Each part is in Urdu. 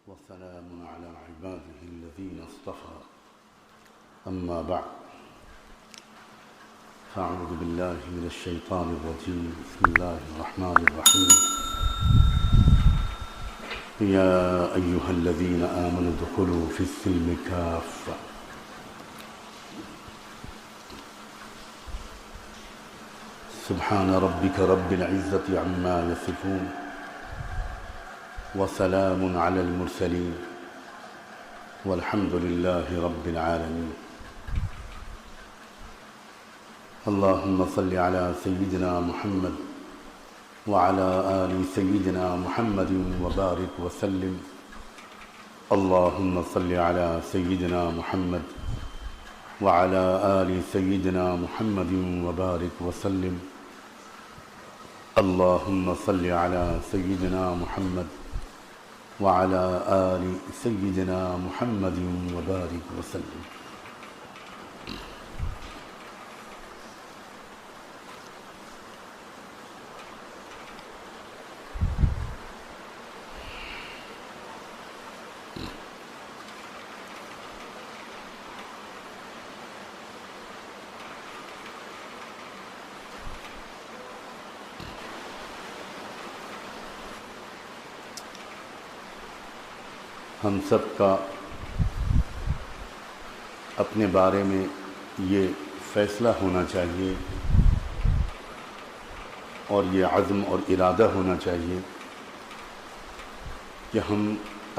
وسلام على عباده الذين اصطفى أما بعد فأعوذ بالله من الشيطان الرجيم بسم الله الرحمن الرحيم يا أيها الذين آمنوا ادخلوا في السلم كافة سبحان ربك رب العزة عما يصفون وسلام على المرسلين والحمد لله رب العالمين اللهم صل على سيدنا محمد وعلى آل سيدنا محمد وبارك وسلم اللهم صل على سيدنا محمد وعلى آل سيدنا محمد وبارك وسلم اللهم صل على سيدنا محمد وعلى آل سيدنا محمد وبارك وسلم ہم سب کا اپنے بارے میں یہ فیصلہ ہونا چاہیے اور یہ عزم اور ارادہ ہونا چاہیے کہ ہم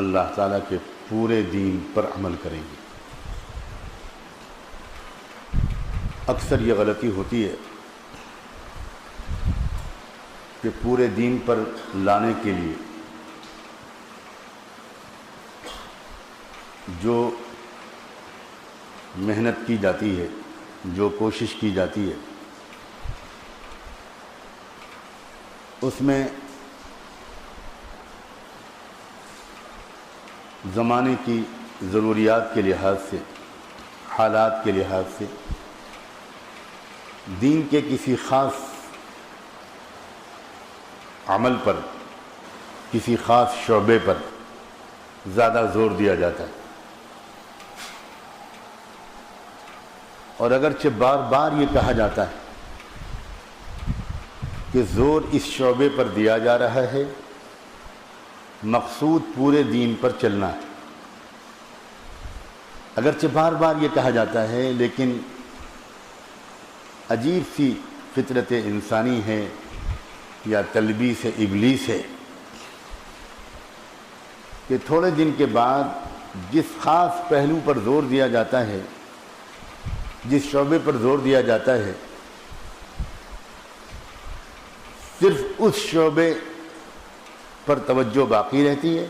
اللہ تعالیٰ کے پورے دین پر عمل کریں گے۔ اکثر یہ غلطی ہوتی ہے کہ پورے دین پر لانے کے لیے جو محنت کی جاتی ہے، جو کوشش کی جاتی ہے، اس میں زمانے کی ضروریات کے لحاظ سے، حالات کے لحاظ سے دین کے کسی خاص عمل پر، کسی خاص شعبے پر زیادہ زور دیا جاتا ہے، اور اگرچہ بار بار یہ کہا جاتا ہے کہ زور اس شعبے پر دیا جا رہا ہے، مقصود پورے دین پر چلنا ہے۔ اگرچہ بار بار یہ کہا جاتا ہے، لیکن عجیب سی فطرت انسانی ہے یا تلبیس ابلیس ہے کہ تھوڑے دن کے بعد جس خاص پہلو پر زور دیا جاتا ہے، جس شعبے پر زور دیا جاتا ہے، صرف اس شعبے پر توجہ باقی رہتی ہے،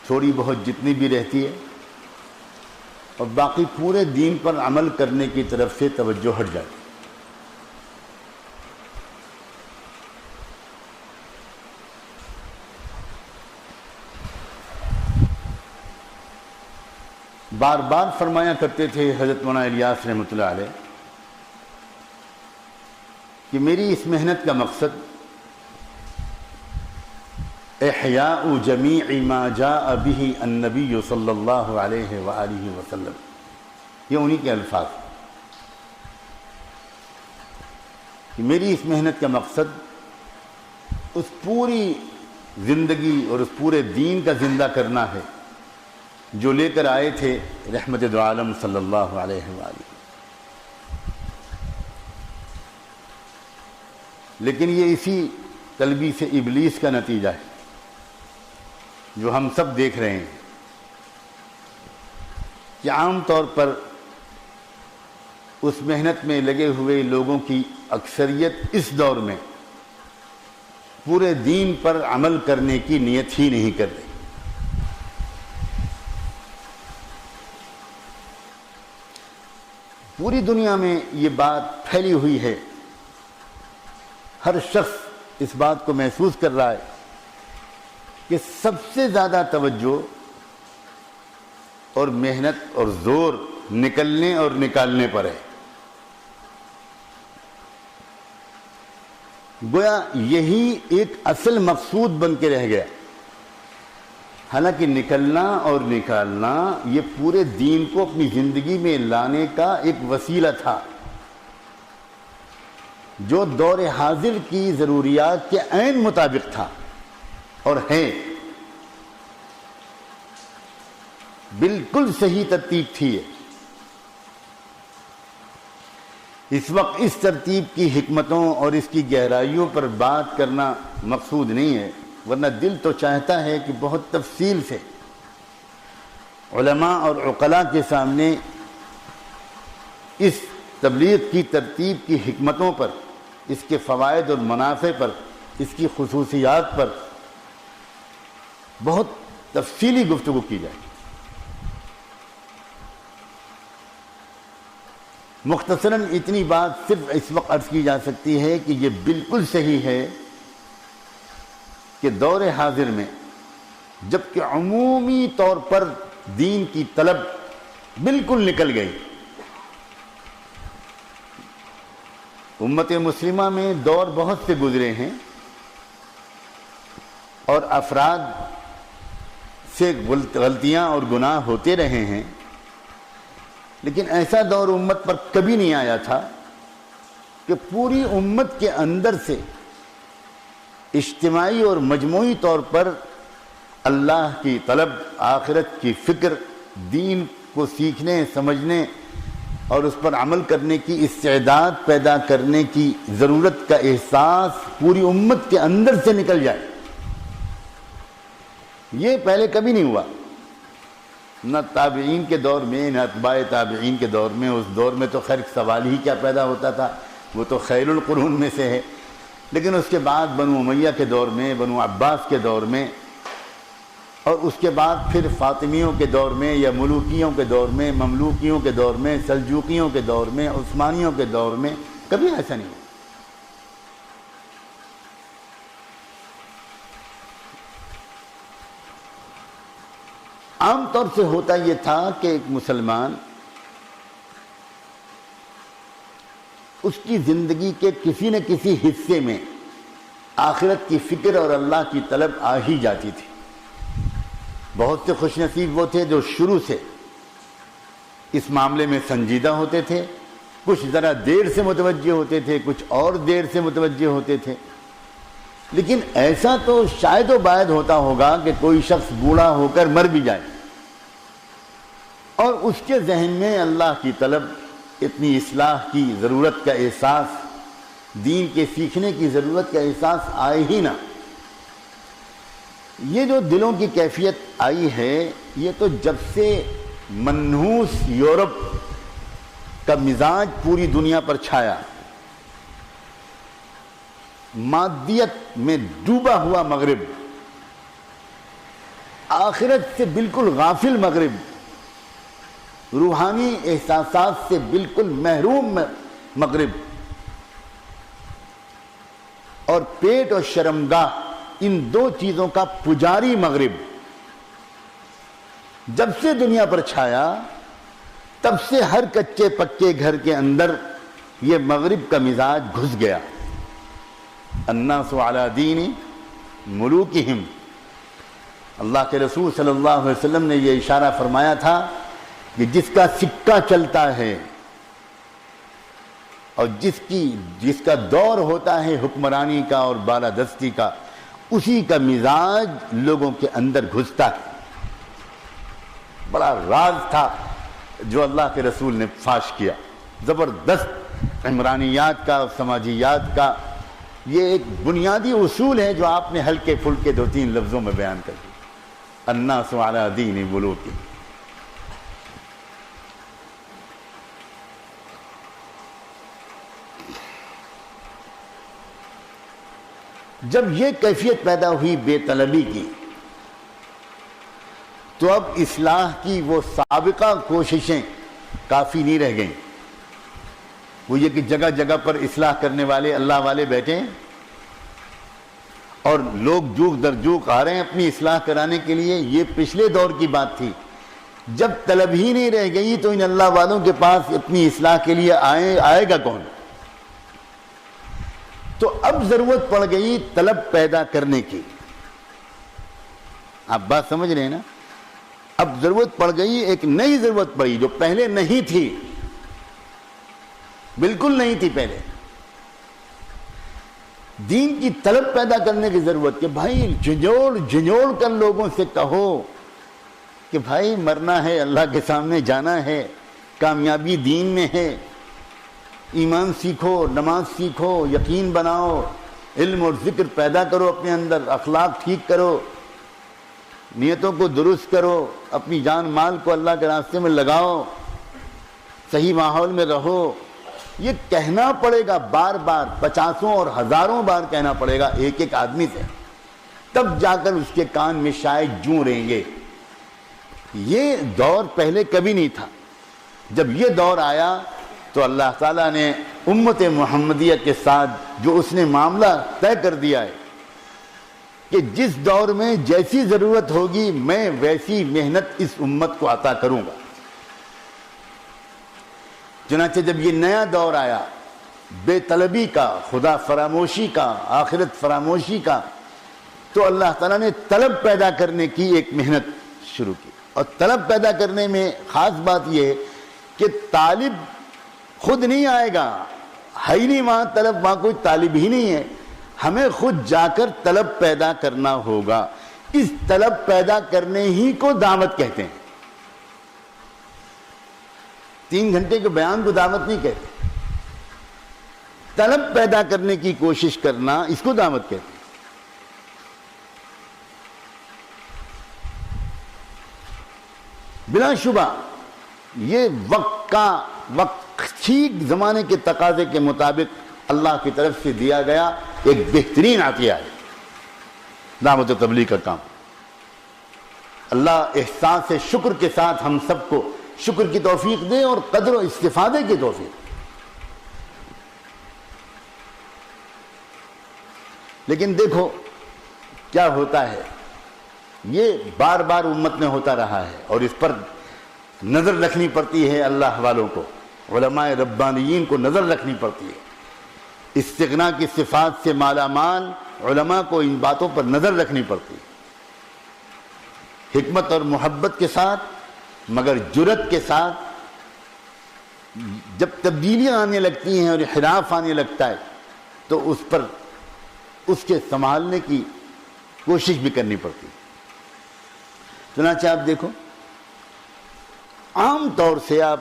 تھوڑی بہت جتنی بھی رہتی ہے، اور باقی پورے دین پر عمل کرنے کی طرف سے توجہ ہٹ جاتی ہے۔ بار بار فرمایا کرتے تھے حضرت مولانا الیاس رحمۃ اللہ علیہ کہ میری اس محنت کا مقصد احیاء جمیع ما جاء به النبی صلی اللہ علیہ وآلہ وسلم، یہ انہی کے الفاظ کہ میری اس محنت کا مقصد اس پوری زندگی اور اس پورے دین کا زندہ کرنا ہے جو لے کر آئے تھے رحمت دو عالم صلی اللہ علیہ وآلہ۔ لیکن یہ اسی تلبیس ابلیس کا نتیجہ ہے جو ہم سب دیکھ رہے ہیں کہ عام طور پر اس محنت میں لگے ہوئے لوگوں کی اکثریت اس دور میں پورے دین پر عمل کرنے کی نیت ہی نہیں کر رہی۔ پوری دنیا میں یہ بات پھیلی ہوئی ہے، ہر شخص اس بات کو محسوس کر رہا ہے کہ سب سے زیادہ توجہ اور محنت اور زور نکلنے اور نکالنے پر ہے۔ گویا یہی ایک اصل مقصود بن کے رہ گیا حالانکہ نکلنا اور نکالنا یہ پورے دین کو اپنی زندگی میں لانے کا ایک وسیلہ تھا جو دور حاضر کی ضروریات کے عین مطابق تھا اور ہے۔ بالکل صحیح ترتیب تھی یہ۔ اس وقت اس ترتیب کی حکمتوں اور اس کی گہرائیوں پر بات کرنا مقصود نہیں ہے، ورنہ دل تو چاہتا ہے کہ بہت تفصیل سے علماء اور عقلاء کے سامنے اس تبلیغ کی ترتیب کی حکمتوں پر، اس کے فوائد اور منافع پر، اس کی خصوصیات پر بہت تفصیلی گفتگو کی جائے۔ مختصراً اتنی بات صرف اس وقت عرض کی جا سکتی ہے کہ یہ بالکل صحیح ہے کہ دور حاضر میں جبکہ عمومی طور پر دین کی طلب بالکل نکل گئی، امت مسلمہ میں دور بہت سے گزرے ہیں اور افراد سے غلطیاں اور گناہ ہوتے رہے ہیں، لیکن ایسا دور امت پر کبھی نہیں آیا تھا کہ پوری امت کے اندر سے اجتماعی اور مجموعی طور پر اللہ کی طلب، آخرت کی فکر، دین کو سیکھنے، سمجھنے اور اس پر عمل کرنے کی استعداد پیدا کرنے کی ضرورت کا احساس پوری امت کے اندر سے نکل جائے۔ یہ پہلے کبھی نہیں ہوا، نہ تابعین کے دور میں، نہ اتباع تابعین کے دور میں۔ اس دور میں تو خیر سوال ہی کیا پیدا ہوتا تھا، وہ تو خیر القرون میں سے ہے، لیکن اس کے بعد بنو امیہ کے دور میں، بنو عباس کے دور میں، اور اس کے بعد پھر فاطمیوں کے دور میں یا ملوکیوں کے دور میں، مملوکیوں کے دور میں، سلجوقیوں کے دور میں، عثمانیوں کے دور میں کبھی ایسا نہیں ہوا۔ عام طور سے ہوتا یہ تھا کہ ایک مسلمان اس کی زندگی کے کسی نہ کسی حصے میں آخرت کی فکر اور اللہ کی طلب آ ہی جاتی تھی۔ بہت سے خوش نصیب وہ تھے جو شروع سے اس معاملے میں سنجیدہ ہوتے تھے، کچھ ذرا دیر سے متوجہ ہوتے تھے، کچھ اور دیر سے متوجہ ہوتے تھے، لیکن ایسا تو شاید و باید ہوتا ہوگا کہ کوئی شخص بوڑھا ہو کر مر بھی جائے اور اس کے ذہن میں اللہ کی طلب، اتنی اصلاح کی ضرورت کا احساس، دین کے سیکھنے کی ضرورت کا احساس آئے ہی نہ۔ یہ جو دلوں کی کیفیت آئی ہے، یہ تو جب سے منحوس یورپ کا مزاج پوری دنیا پر چھایا، مادیت میں ڈوبا ہوا مغرب، آخرت سے بالکل غافل مغرب، روحانی احساسات سے بالکل محروم مغرب، اور پیٹ اور شرمگاہ، ان دو چیزوں کا پجاری مغرب جب سے دنیا پر چھایا، تب سے ہر کچے پکے گھر کے اندر یہ مغرب کا مزاج گھس گیا۔ الناس علی دین ملوکہم، اللہ کے رسول صلی اللہ علیہ وسلم نے یہ اشارہ فرمایا تھا کہ جس کا سکہ چلتا ہے اور جس کا دور ہوتا ہے حکمرانی کا اور بالادستی کا، اسی کا مزاج لوگوں کے اندر گھستا ہے۔ بڑا راز تھا جو اللہ کے رسول نے فاش کیا، زبردست عمرانیات کا، سماجیات کا یہ ایک بنیادی اصول ہے جو آپ نے ہلکے پھلکے دو تین لفظوں میں بیان کر دیا۔ الناس علی دین ملوکہم۔ جب یہ کیفیت پیدا ہوئی بے طلبی کی، تو اب اصلاح کی وہ سابقہ کوششیں کافی نہیں رہ گئیں۔ وہ یہ کہ جگہ جگہ پر اصلاح کرنے والے اللہ والے بیٹھے ہیں اور لوگ جوک در جوک آ رہے ہیں اپنی اصلاح کرانے کے لیے، یہ پچھلے دور کی بات تھی۔ جب طلب ہی نہیں رہ گئی تو ان اللہ والوں کے پاس اپنی اصلاح کے لیے آئے گا کون؟ تو اب ضرورت پڑ گئی طلب پیدا کرنے کی۔ آپ بات سمجھ رہے ہیں نا؟ اب ضرورت پڑ گئی، ایک نئی ضرورت پڑی جو پہلے نہیں تھی، بالکل نہیں تھی پہلے. دین کی طلب پیدا کرنے کی ضرورت کہ بھائی جھنجھوڑ کر لوگوں سے کہو کہ بھائی مرنا ہے، اللہ کے سامنے جانا ہے، کامیابی دین میں ہے، ایمان سیکھو، نماز سیکھو، یقین بناؤ، علم اور ذکر پیدا کرو اپنے اندر، اخلاق ٹھیک کرو، نیتوں کو درست کرو، اپنی جان مال کو اللہ کے راستے میں لگاؤ، صحیح ماحول میں رہو. یہ کہنا پڑے گا بار بار، 50 اور 1000 بار کہنا پڑے گا ایک ایک آدمی سے، تب جا کر اس کے کان میں شاید جوں رہیں گے. یہ دور پہلے کبھی نہیں تھا. جب یہ دور آیا تو اللہ تعالیٰ نے امت محمدیہ کے ساتھ جو اس نے معاملہ طے کر دیا ہے کہ جس دور میں جیسی ضرورت ہوگی میں ویسی محنت اس امت کو عطا کروں گا. چنانچہ جب یہ نیا دور آیا بے طلبی کا، خدا فراموشی کا، آخرت فراموشی کا، تو اللہ تعالیٰ نے طلب پیدا کرنے کی ایک محنت شروع کی. اور طلب پیدا کرنے میں خاص بات یہ ہے کہ طالب خود نہیں آئے گا، ہے ہی نہیں وہاں طلب، وہاں کوئی طالب ہی نہیں ہے، ہمیں خود جا کر طلب پیدا کرنا ہوگا. اس طلب پیدا کرنے ہی کو دعوت کہتے ہیں. 3 گھنٹے کے بیان کو دعوت نہیں کہتے، طلب پیدا کرنے کی کوشش کرنا اس کو دعوت کہتے ہیں. بلا شبہ یہ وقت ٹھیک زمانے کے تقاضے کے مطابق اللہ کی طرف سے دیا گیا ایک بہترین عطیہ ہے دعوت و تبلیغ کا کام. اللہ احساس سے شکر کے ساتھ ہم سب کو شکر کی توفیق دے اور قدر و استفادے کی توفیق. لیکن دیکھو کیا ہوتا ہے، یہ بار بار امت میں ہوتا رہا ہے اور اس پر نظر رکھنی پڑتی ہے. اللہ والوں کو، علماء ربانیین کو نظر رکھنی پڑتی ہے. استغنا کی صفات سے مالا مال علماء کو ان باتوں پر نظر رکھنی پڑتی ہے، حکمت اور محبت کے ساتھ، مگر جرت کے ساتھ. جب تبدیلیاں آنے لگتی ہیں اور انحراف آنے لگتا ہے تو اس پر اس کے سنبھالنے کی کوشش بھی کرنی پڑتی ہے. چنانچہ آپ دیکھو، عام طور سے آپ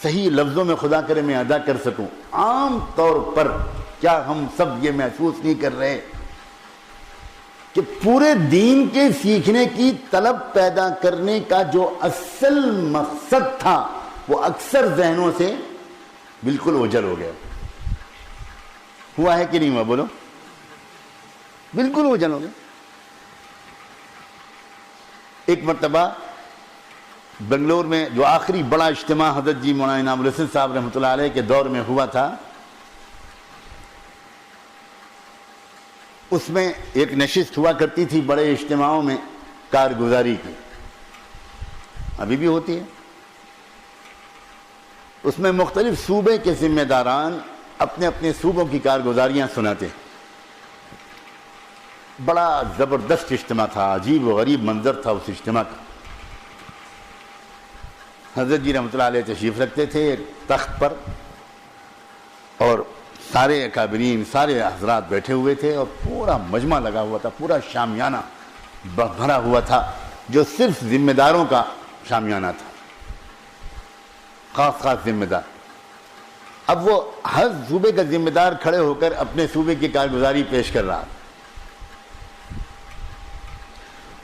صحیح لفظوں میں خدا کرے میں ادا کر سکوں، عام طور پر کیا ہم سب یہ محسوس نہیں کر رہے کہ پورے دین کے سیکھنے کی طلب پیدا کرنے کا جو اصل مقصد تھا وہ اکثر ذہنوں سے بالکل اوجھل ہو گیا. ہوا ہے کہ نہیں ہوا؟ بولو. بالکل اوجھل ہو گیا. ایک مرتبہ بنگلور میں جو آخری بڑا اجتماع حضرت جی مولانا انعام الحسن صاحب رحمۃ اللہ علیہ کے دور میں ہوا تھا، اس میں ایک نشست ہوا کرتی تھی بڑے اجتماعوں میں کارگزاری کی، ابھی بھی ہوتی ہے. اس میں مختلف صوبے کے ذمہ داران اپنے اپنے صوبوں کی کارگزاریاں سناتے ہیں. بڑا زبردست اجتماع تھا، عجیب و غریب منظر تھا اس اجتماع کا. حضرت جی رحمۃ اللہ علیہ تشریف رکھتے تھے تخت پر اور سارے اکابرین، سارے حضرات بیٹھے ہوئے تھے اور پورا مجمع لگا ہوا تھا، پورا شامیانہ بھرا ہوا تھا جو صرف ذمہ داروں کا شامیانہ تھا، خاص ذمہ دار. اب وہ ہر صوبے کا ذمہ دار کھڑے ہو کر اپنے صوبے کی کارگزاری پیش کر رہا،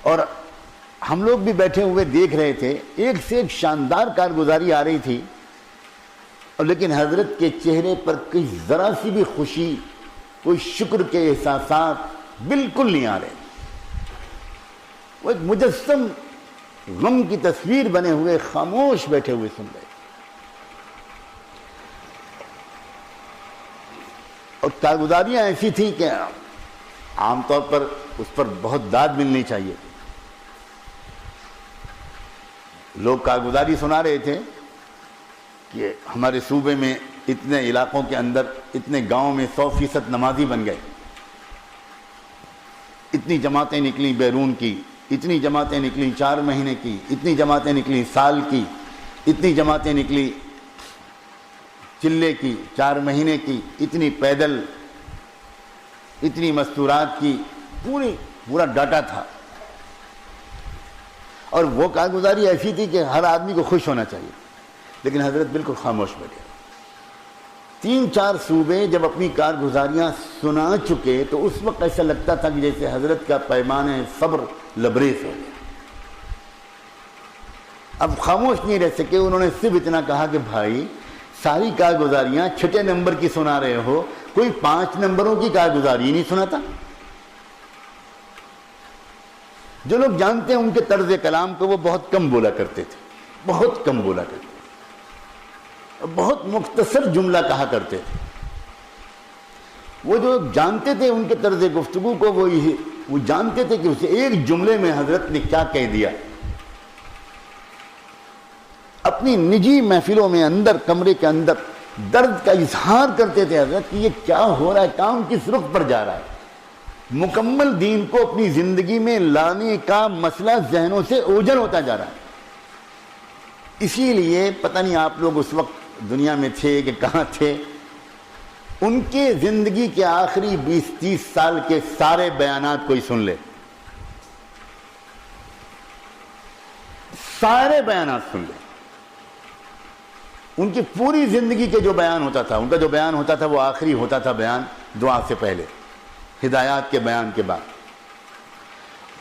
اور ہم لوگ بھی بیٹھے ہوئے دیکھ رہے تھے. ایک سے ایک شاندار کارگزاری آ رہی تھی، اور لیکن حضرت کے چہرے پر کوئی ذرا سی بھی خوشی، کوئی شکر کے احساسات بالکل نہیں آ رہے. وہ ایک مجسم غم کی تصویر بنے ہوئے خاموش بیٹھے ہوئے سن رہے. اور کارگزاریاں ایسی تھیں کہ عام طور پر اس پر بہت داد ملنی چاہیے. لوگ کارگزاری سنا رہے تھے کہ ہمارے صوبے میں اتنے علاقوں کے اندر اتنے گاؤں میں 100% نمازی بن گئے، اتنی جماعتیں نکلیں بیرون کی، اتنی جماعتیں نکلی 4 مہینے کی، اتنی جماعتیں نکلی سال کی، اتنی جماعتیں نکلی چلے کی 4 مہینے کی، اتنی پیدل، اتنی مستورات کی، پورا ڈاٹا تھا. اور وہ کارگزاری ایسی تھی کہ ہر آدمی کو خوش ہونا چاہیے، لیکن حضرت بالکل خاموش بیٹھے. 3-4 صوبے جب اپنی کارگزاریاں سنا چکے تو اس وقت ایسا لگتا تھا کہ جیسے حضرت کا پیمانہ صبر لبریز ہو گیا. اب خاموش نہیں رہ سکے. انہوں نے صرف اتنا کہا کہ بھائی ساری کارگزاریاں 6 نمبر کی سنا رہے ہو، کوئی 5 نمبروں کی کارگزاری نہیں سناتا. جو لوگ جانتے ہیں ان کے طرز کلام کو وہ بہت کم بولا کرتے تھے، بہت کم بولا کرتے تھے، بہت مختصر جملہ کہا کرتے تھے. وہ جو جانتے تھے ان کے طرز گفتگو کو وہ جانتے تھے کہ اسے ایک جملے میں حضرت نے کیا کہہ دیا. اپنی نجی محفلوں میں اندر کمرے کے اندر درد کا اظہار کرتے تھے حضرت کہ یہ کیا ہو رہا ہے، کام کس رخ پر جا رہا ہے. مکمل دین کو اپنی زندگی میں لانے کا مسئلہ ذہنوں سے اوجھل ہوتا جا رہا ہے. اسی لیے پتہ نہیں آپ لوگ اس وقت دنیا میں تھے کہ کہاں تھے، ان کے زندگی کے آخری 20-30 سال کے سارے بیانات کوئی سن لے، سارے بیانات سن لے. ان کی پوری زندگی کے جو بیان ہوتا تھا، ان کا جو بیان ہوتا تھا وہ آخری ہوتا تھا بیان دعا سے پہلے، ہدایات کے بیان کے بعد.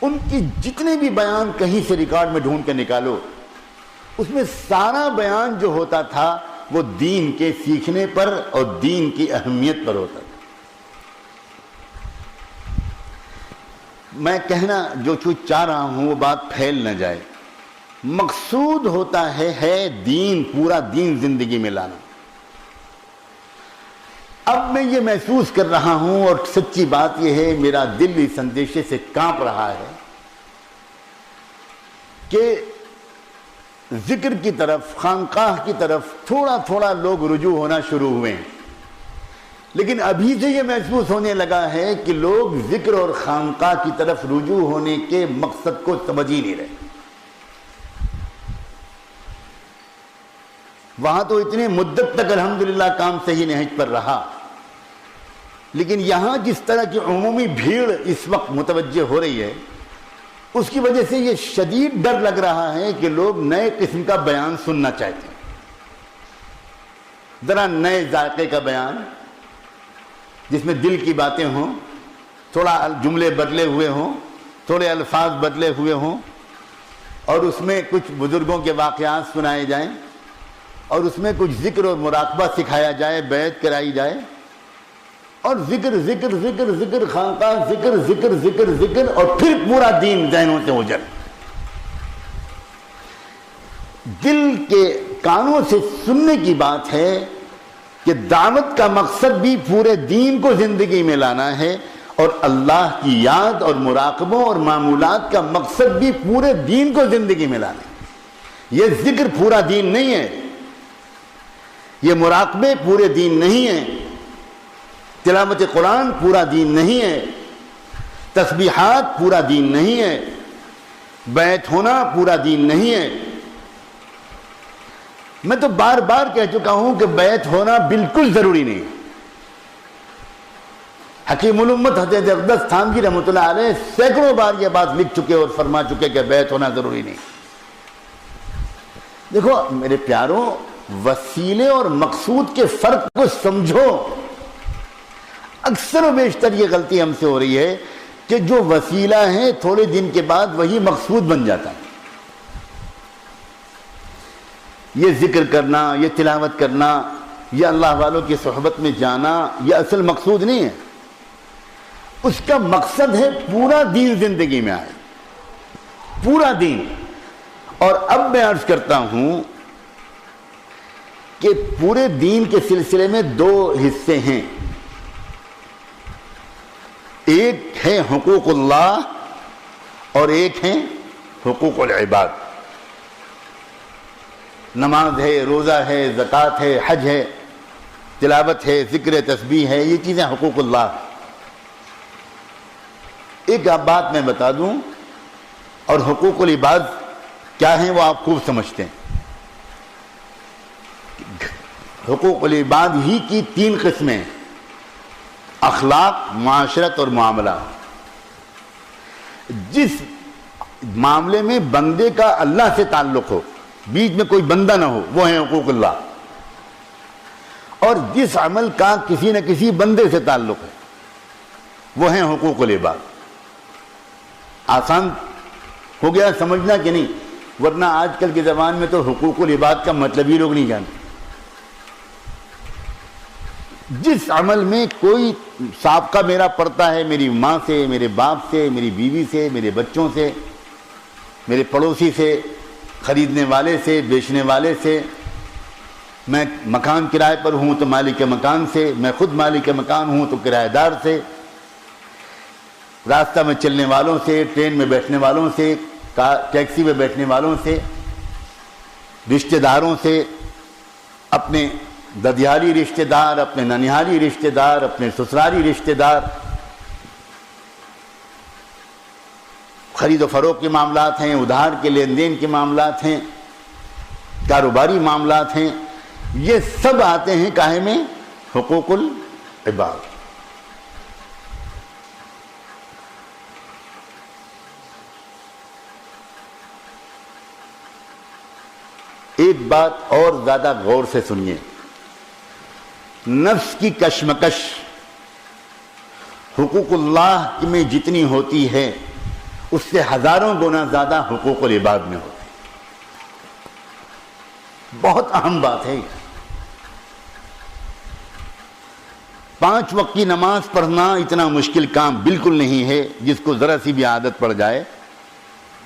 ان کی جتنے بھی بیان کہیں سے ریکارڈ میں ڈھونڈ کے نکالو، اس میں سارا بیان جو ہوتا تھا وہ دین کے سیکھنے پر اور دین کی اہمیت پر ہوتا تھا. میں کہنا جو کچھ چاہ رہا ہوں وہ بات پھیل نہ جائے. مقصود ہوتا ہے دین، پورا دین زندگی میں لانا. اب میں یہ محسوس کر رہا ہوں اور سچی بات یہ ہے میرا دل اس اندیشے سے کانپ رہا ہے کہ ذکر کی طرف، خانقاہ کی طرف تھوڑا تھوڑا لوگ رجوع ہونا شروع ہوئے ہیں، لیکن ابھی سے یہ محسوس ہونے لگا ہے کہ لوگ ذکر اور خانقاہ کی طرف رجوع ہونے کے مقصد کو سمجھ ہی نہیں رہے. وہاں تو اتنے مدت تک الحمدللہ کام صحیح نہج پر رہا، لیکن یہاں جس طرح کی عمومی بھیڑ اس وقت متوجہ ہو رہی ہے اس کی وجہ سے یہ شدید ڈر لگ رہا ہے کہ لوگ نئے قسم کا بیان سننا چاہتے ہیں، ذرا نئے ذائقے کا بیان جس میں دل کی باتیں ہوں، تھوڑا جملے بدلے ہوئے ہوں، تھوڑے الفاظ بدلے ہوئے ہوں، اور اس میں کچھ بزرگوں کے واقعات سنائے جائیں، اور اس میں کچھ ذکر اور مراقبہ سکھایا جائے، بیعت کرائی جائے، اور ذکر ذکر ذکر ذکر خانقاہ ذکر ذکر ذکر ذکر، اور پھر پورا دین ذہنوں سے اوجھل. دل کے کانوں سے سننے کی بات ہے کہ دعوت کا مقصد بھی پورے دین کو زندگی میں لانا ہے، اور اللہ کی یاد اور مراقبوں اور معمولات کا مقصد بھی پورے دین کو زندگی میں لانا ہے. یہ ذکر پورا دین نہیں ہے، یہ مراقبے پورے دین نہیں ہیں، تلاوت قرآن پورا دین نہیں ہے، تسبیحات پورا دین نہیں ہے، بیعت ہونا پورا دین نہیں ہے. میں تو بار بار کہہ چکا ہوں کہ بیعت ہونا بالکل ضروری نہیں ہے. حکیم الامت حضرت اقدس تھانوی رحمۃ اللہ علیہ سینکڑوں بار یہ بات لکھ چکے اور فرما چکے کہ بیعت ہونا ضروری نہیں. دیکھو میرے پیاروں، وسیلے اور مقصود کے فرق کو سمجھو. اکثر و بیشتر یہ غلطی ہم سے ہو رہی ہے کہ جو وسیلہ ہے تھوڑے دن کے بعد وہی مقصود بن جاتا ہے. یہ ذکر کرنا، یہ تلاوت کرنا، یہ اللہ والوں کی صحبت میں جانا، یہ اصل مقصود نہیں ہے. اس کا مقصد ہے پورا دین زندگی میں آئے، پورا دین. اور اب میں عرض کرتا ہوں کہ پورے دین کے سلسلے میں 2 حصے ہیں. ایک ہے حقوق اللہ اور ایک ہے حقوق العباد. نماز ہے، روزہ ہے، زکوٰۃ ہے، حج ہے، تلاوت ہے، ذکر تسبیح ہے، یہ چیزیں حقوق اللہ. ایک بات میں بتا دوں اور حقوق العباد کیا ہیں وہ آپ خوب سمجھتے ہیں. حقوق العباد ہی کی 3 قسمیں ہیں: اخلاق، معاشرت اور معاملات. جس معاملے میں بندے کا اللہ سے تعلق ہو، بیچ میں کوئی بندہ نہ ہو، وہ ہیں حقوق اللہ. اور جس عمل کا کسی نہ کسی بندے سے تعلق ہے، وہ ہیں حقوق العباد. آسان ہو گیا سمجھنا کہ نہیں؟ ورنہ آج کل کے زمان میں تو حقوق العباد کا مطلب ہی لوگ نہیں جانتے. جس عمل میں کوئی سابقہ میرا پڑتا ہے، میری ماں سے، میرے باپ سے، میری بیوی سے، میرے بچوں سے، میرے پڑوسی سے، خریدنے والے سے، بیچنے والے سے، میں مکان کرائے پر ہوں تو مالک مکان سے، میں خود مالک مکان ہوں تو کرایہ دار سے، راستہ میں چلنے والوں سے، ٹرین میں بیٹھنے والوں سے، ٹیکسی میں بیٹھنے والوں سے، رشتہ داروں سے، اپنے ددیالی رشتہ دار، اپنے ننیالی رشتہ دار، اپنے سسرالی رشتہ دار، خرید و فروخت کے معاملات ہیں، ادھار کے لین دین کے معاملات ہیں، کاروباری معاملات ہیں، یہ سب آتے ہیں کاہے میں؟ حقوق العباد. ایک بات اور زیادہ غور سے سنیے. نفس کی کشمکش حقوق اللہ میں جتنی ہوتی ہے اس سے ہزاروں گنا زیادہ حقوق العباد میں ہوتی ہے. بہت اہم بات ہے. 5 وقت کی نماز پڑھنا اتنا مشکل کام بالکل نہیں ہے جس کو ذرا سی بھی عادت پڑ جائے.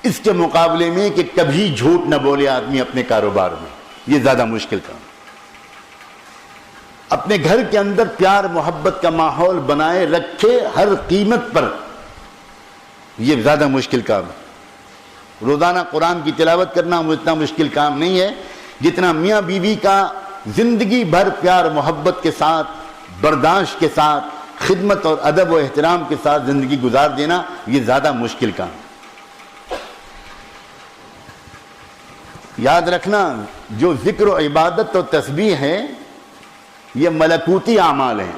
اس کے مقابلے میں کہ کبھی جھوٹ نہ بولے آدمی اپنے کاروبار میں، یہ زیادہ مشکل کام. اپنے گھر کے اندر پیار محبت کا ماحول بنائے رکھے ہر قیمت پر، یہ زیادہ مشکل کام ہے. روزانہ قرآن کی تلاوت کرنا اتنا مشکل کام نہیں ہے جتنا میاں بیوی کا زندگی بھر پیار محبت کے ساتھ، برداشت کے ساتھ، خدمت اور ادب و احترام کے ساتھ زندگی گزار دینا، یہ زیادہ مشکل کام ہے. یاد رکھنا، جو ذکر و عبادت و تسبیح ہے یہ ملکوتی اعمال ہیں،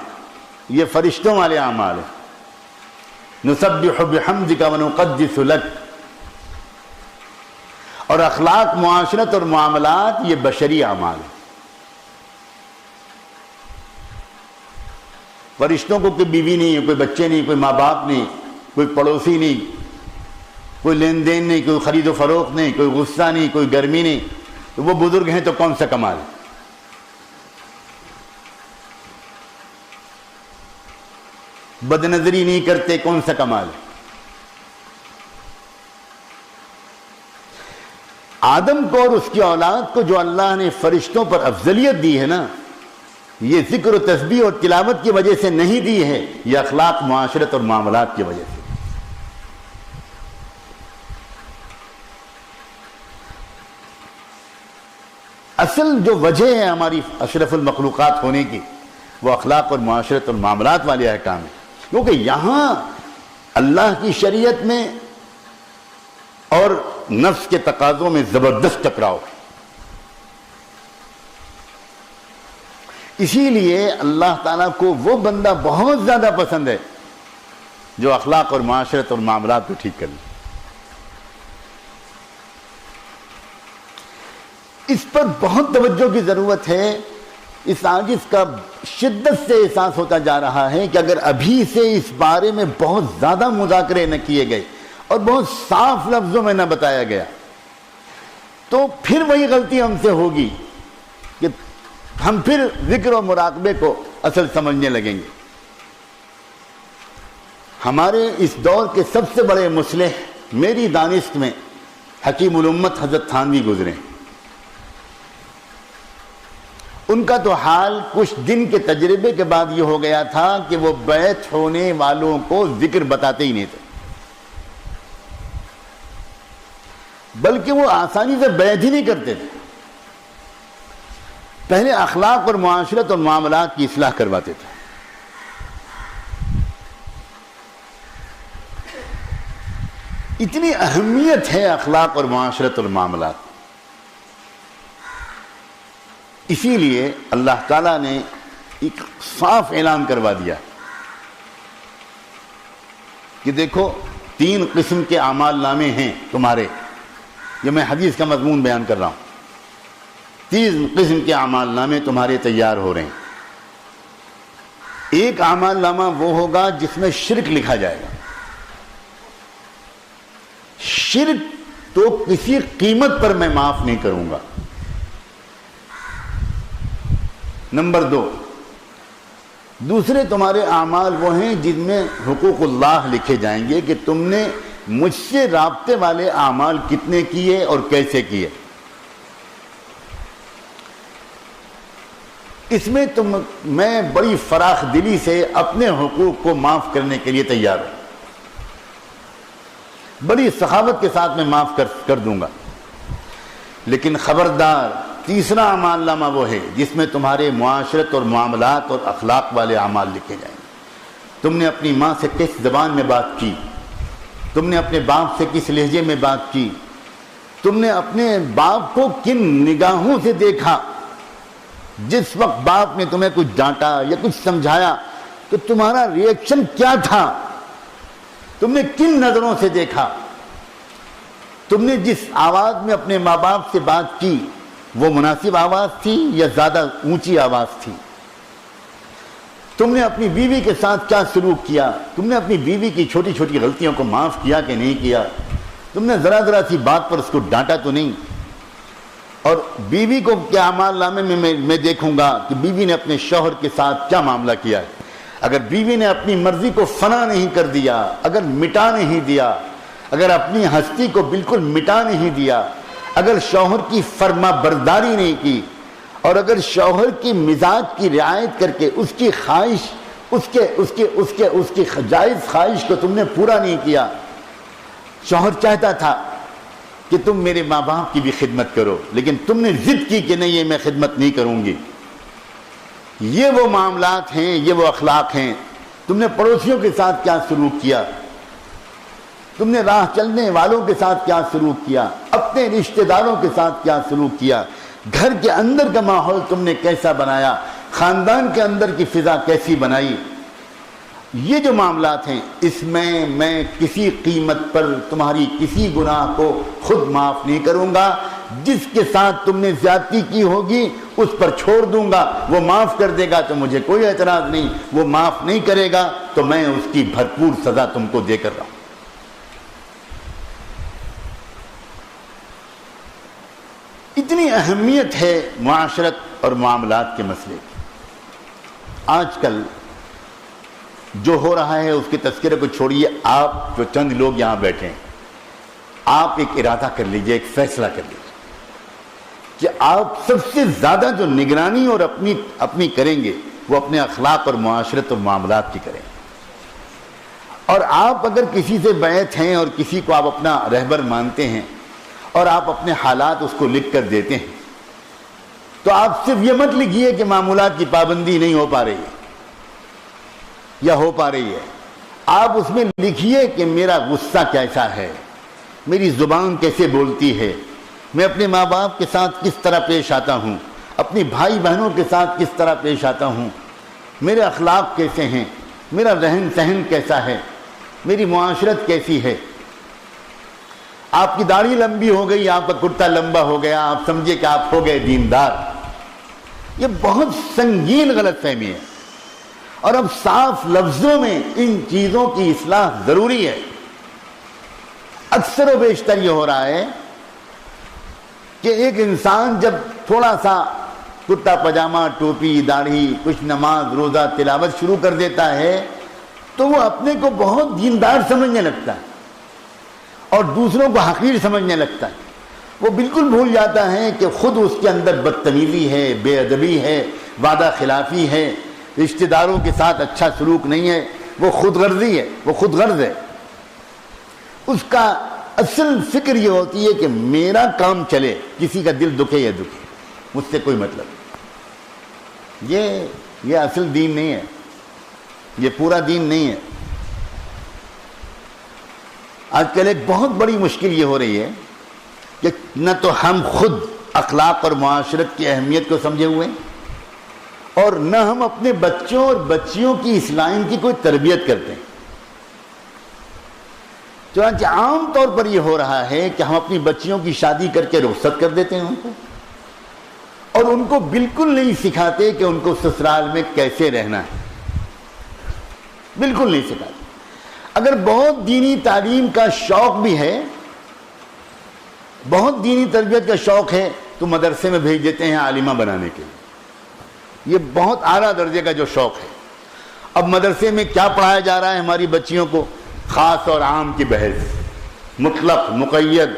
یہ فرشتوں والے اعمال ہیں. نسبح بحمدک ونقدس لک. اور اخلاق، معاشرت اور معاملات یہ بشری اعمال ہیں. فرشتوں کو کوئی بیوی نہیں ہے، کوئی بچے نہیں، کوئی ماں باپ نہیں، کوئی پڑوسی نہیں، کوئی لین دین نہیں، کوئی خرید و فروخت نہیں، کوئی غصہ نہیں، کوئی گرمی نہیں. تو وہ بزرگ ہیں تو کون سا کمال ہے؟ بد نظری نہیں کرتے، کون سا کمال ہے؟ آدم کو اور اس کی اولاد کو جو اللہ نے فرشتوں پر افضلیت دی ہے نا، یہ ذکر و تسبیح اور تلاوت کی وجہ سے نہیں دی ہے، یہ اخلاق، معاشرت اور معاملات کی وجہ سے. اصل جو وجہ ہے ہماری اشرف المخلوقات ہونے کی، وہ اخلاق اور معاشرت اور معاملات والے احکام ہیں. کیونکہ یہاں اللہ کی شریعت میں اور نفس کے تقاضوں میں زبردست ٹکراؤ ہے. اسی لیے اللہ تعالیٰ کو وہ بندہ بہت زیادہ پسند ہے جو اخلاق اور معاشرت اور معاملات کو ٹھیک کر لے. اس پر بہت توجہ کی ضرورت ہے. اس عاجز کا شدت سے احساس ہوتا جا رہا ہے کہ اگر ابھی سے اس بارے میں بہت زیادہ مذاکرے نہ کیے گئے اور بہت صاف لفظوں میں نہ بتایا گیا تو پھر وہی غلطی ہم سے ہوگی کہ ہم پھر ذکر و مراقبے کو اصل سمجھنے لگیں گے. ہمارے اس دور کے سب سے بڑے مصلح میری دانست میں حکیم الامت حضرت تھانوی گزرے. ان کا تو حال کچھ دن کے تجربے کے بعد یہ ہو گیا تھا کہ وہ بیعت ہونے والوں کو ذکر بتاتے ہی نہیں تھے، بلکہ وہ آسانی سے بیعت ہی نہیں کرتے تھے. پہلے اخلاق اور معاشرت اور معاملات کی اصلاح کرواتے تھے. اتنی اہمیت ہے اخلاق اور معاشرت اور معاملات. اسی لیے اللہ تعالیٰ نے ایک صاف اعلان کروا دیا کہ دیکھو 3 قسم کے اعمال نامے ہیں تمہارے. یہ میں حدیث کا مضمون بیان کر رہا ہوں. 3 قسم کے اعمال نامے تمہارے تیار ہو رہے ہیں. ایک اعمال نامہ وہ ہوگا جس میں شرک لکھا جائے گا. شرک تو کسی قیمت پر میں معاف نہیں کروں گا. نمبر 2، دوسرے تمہارے اعمال وہ ہیں جن میں حقوق اللہ لکھے جائیں گے کہ تم نے مجھ سے رابطے والے اعمال کتنے کیے اور کیسے کیے. اس میں میں بڑی فراخ دلی سے اپنے حقوق کو معاف کرنے کے لیے تیار ہوں. بڑی سخاوت کے ساتھ میں معاف کر دوں گا. لیکن خبردار، تیسرا اعمال نامہ وہ ہے جس میں تمہارے معاشرت اور معاملات اور اخلاق والے اعمال لکھے جائیں گے. تم نے اپنی ماں سے کس زبان میں بات کی، تم نے اپنے باپ سے کس لہجے میں بات کی، تم نے اپنے باپ کو کن نگاہوں سے دیکھا. جس وقت باپ نے تمہیں کچھ ڈانٹا یا کچھ سمجھایا تو تمہارا ریئیکشن کیا تھا، تم نے کن نظروں سے دیکھا. تم نے جس آواز میں اپنے ماں باپ سے بات کی وہ مناسب آواز تھی یا زیادہ اونچی آواز تھی. تم نے اپنی بیوی کے ساتھ کیا سلوک کیا، تم نے اپنی بیوی کی چھوٹی چھوٹی غلطیوں کو معاف کیا کہ نہیں کیا، تم نے ذرا ذرا سی بات پر اس کو ڈانٹا تو نہیں. اور بیوی کو کیا اعمال نامے میں میں دیکھوں گا کہ بیوی نے اپنے شوہر کے ساتھ کیا معاملہ کیا ہے. اگر بیوی نے اپنی مرضی کو فنا نہیں کر دیا، اگر مٹا نہیں دیا، اگر اپنی ہستی کو بالکل مٹا نہیں دیا، اگر شوہر کی فرما برداری نہیں کی، اور اگر شوہر کی مزاج کی رعایت کر کے اس کی خواہش اس کی جائز خواہش کو تم نے پورا نہیں کیا. شوہر چاہتا تھا کہ تم میرے ماں باپ کی بھی خدمت کرو، لیکن تم نے ضد کی کہ نہیں، یہ میں خدمت نہیں کروں گی. یہ وہ معاملات ہیں، یہ وہ اخلاق ہیں. تم نے پڑوسیوں کے ساتھ کیا سلوک کیا، تم نے راہ چلنے والوں کے ساتھ کیا سلوک کیا، اپنے رشتہ داروں کے ساتھ کیا سلوک کیا، گھر کے اندر کا ماحول تم نے کیسا بنایا، خاندان کے اندر کی فضا کیسی بنائی. یہ جو معاملات ہیں اس میں کسی قیمت پر تمہاری کسی گناہ کو خود معاف نہیں کروں گا. جس کے ساتھ تم نے زیادتی کی ہوگی اس پر چھوڑ دوں گا. وہ معاف کر دے گا تو مجھے کوئی اعتراض نہیں، وہ معاف نہیں کرے گا تو میں اس کی بھرپور سزا تم کو دے کر رہا ہوں. اتنی اہمیت ہے معاشرت اور معاملات کے مسئلے کی. آج کل جو ہو رہا ہے اس کے تذکرے کو چھوڑیے. آپ جو چند لوگ یہاں بیٹھے ہیں، آپ ایک ارادہ کر لیجئے، ایک فیصلہ کر لیجئے کہ آپ سب سے زیادہ جو نگرانی اور اپنی کریں گے وہ اپنے اخلاق اور معاشرت اور معاملات کی کریں. اور آپ اگر کسی سے بیعت ہیں اور کسی کو آپ اپنا رہبر مانتے ہیں اور آپ اپنے حالات اس کو لکھ کر دیتے ہیں تو آپ صرف یہ مت لکھیے کہ معمولات کی پابندی نہیں ہو پا رہی ہے یا ہو پا رہی ہے. آپ اس میں لکھیے کہ میرا غصہ کیسا ہے، میری زبان کیسے بولتی ہے، میں اپنے ماں باپ کے ساتھ کس طرح پیش آتا ہوں، اپنی بھائی بہنوں کے ساتھ کس طرح پیش آتا ہوں، میرے اخلاق کیسے ہیں، میرا رہن سہن کیسا ہے، میری معاشرت کیسی ہے. آپ کی داڑھی لمبی ہو گئی، آپ کا کرتا لمبا ہو گیا، آپ سمجھے کہ آپ ہو گئے دیندار. یہ بہت سنگین غلط فہمی ہے اور اب صاف لفظوں میں ان چیزوں کی اصلاح ضروری ہے. اکثر و بیشتر یہ ہو رہا ہے کہ ایک انسان جب تھوڑا سا کرتا پاجامہ، ٹوپی، داڑھی، کچھ نماز روزہ تلاوت شروع کر دیتا ہے تو وہ اپنے کو بہت دیندار سمجھنے لگتا ہے اور دوسروں کو حقیر سمجھنے لگتا ہے. وہ بالکل بھول جاتا ہے کہ خود اس کے اندر بدتمیزی ہے، بے ادبی ہے، وعدہ خلافی ہے، رشتہ داروں کے ساتھ اچھا سلوک نہیں ہے. وہ خود غرضی ہے، وہ خود غرض ہے. اس کا اصل فکر یہ ہوتی ہے کہ میرا کام چلے، کسی کا دل دکھے یا دکھے، مجھ سے کوئی مطلب. یہ اصل دین نہیں ہے، یہ پورا دین نہیں ہے. آج کل ایک بہت بڑی مشکل یہ ہو رہی ہے کہ نہ تو ہم خود اخلاق اور معاشرت کی اہمیت کو سمجھے ہوئے ہیں اور نہ ہم اپنے بچوں اور بچیوں کی اصلاح کی کوئی تربیت کرتے ہیں۔ چنانچہ عام طور پر یہ ہو رہا ہے کہ ہم اپنی بچیوں کی شادی کر کے رخصت کر دیتے ہیں ان کو، اور ان کو بالکل نہیں سکھاتے کہ ان کو سسرال میں کیسے رہنا ہے، بالکل نہیں سکھاتے۔ اگر بہت دینی تعلیم کا شوق بھی ہے، بہت دینی تربیت کا شوق ہے، تو مدرسے میں بھیج دیتے ہیں عالمہ بنانے کے لیے۔ یہ بہت اعلیٰ درجے کا جو شوق ہے۔ اب مدرسے میں کیا پڑھایا جا رہا ہے ہماری بچیوں کو؟ خاص اور عام کی بحث، مطلق مقید،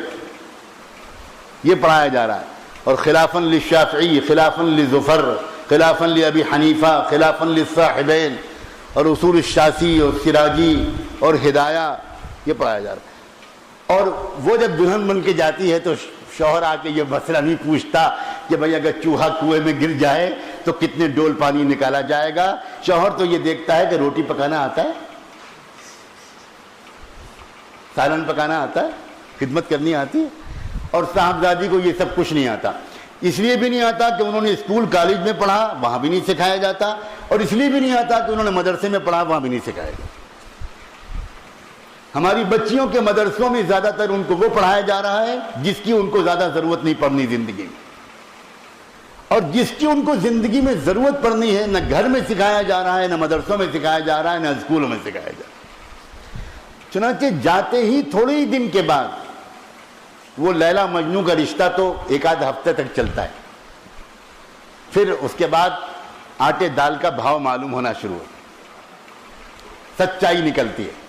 یہ پڑھایا جا رہا ہے۔ اور خلافاً للشافعی، خلافاً لظفر، خلافاً لابی حنیفہ، خلافاً للصاحبین، اور اصول الشاسی اور سراجی اور ہدایہ، یہ پڑھایا جا رہا ہے۔ اور وہ جب دلہن بن کے جاتی ہے تو شوہر آ کے یہ مسئلہ نہیں پوچھتا کہ بھئی اگر چوہا کنویں میں گر جائے تو کتنے ڈول پانی نکالا جائے گا۔ شوہر تو یہ دیکھتا ہے کہ روٹی پکانا آتا ہے، سالن پکانا آتا ہے، خدمت کرنی آتی ہے، اور صاحبزادی کو یہ سب کچھ نہیں آتا۔ اس لیے بھی نہیں آتا کہ انہوں نے اسکول کالج میں پڑھا، وہاں بھی نہیں سکھایا جاتا، اور اس لیے بھی نہیں آتا کہ انہوں نے مدرسے میں پڑھا، وہاں بھی نہیں سکھایا جاتا۔ ہماری بچیوں کے مدرسوں میں زیادہ تر ان کو وہ پڑھایا جا رہا ہے جس کی ان کو زیادہ ضرورت نہیں پڑنی زندگی میں، اور جس کی ان کو زندگی میں ضرورت پڑنی ہے نہ گھر میں سکھایا جا رہا ہے، نہ مدرسوں میں سکھایا جا رہا ہے، نہ اسکولوں میں سکھایا جا رہا ہے۔ چنانچہ جاتے ہی تھوڑے ہی دن کے بعد وہ لیلا مجنوں کا رشتہ تو ایک آدھ ہفتے تک چلتا ہے، پھر اس کے بعد آٹے دال کا بھاؤ معلوم ہونا شروع ہوتا ہے، سچائی نکلتی ہے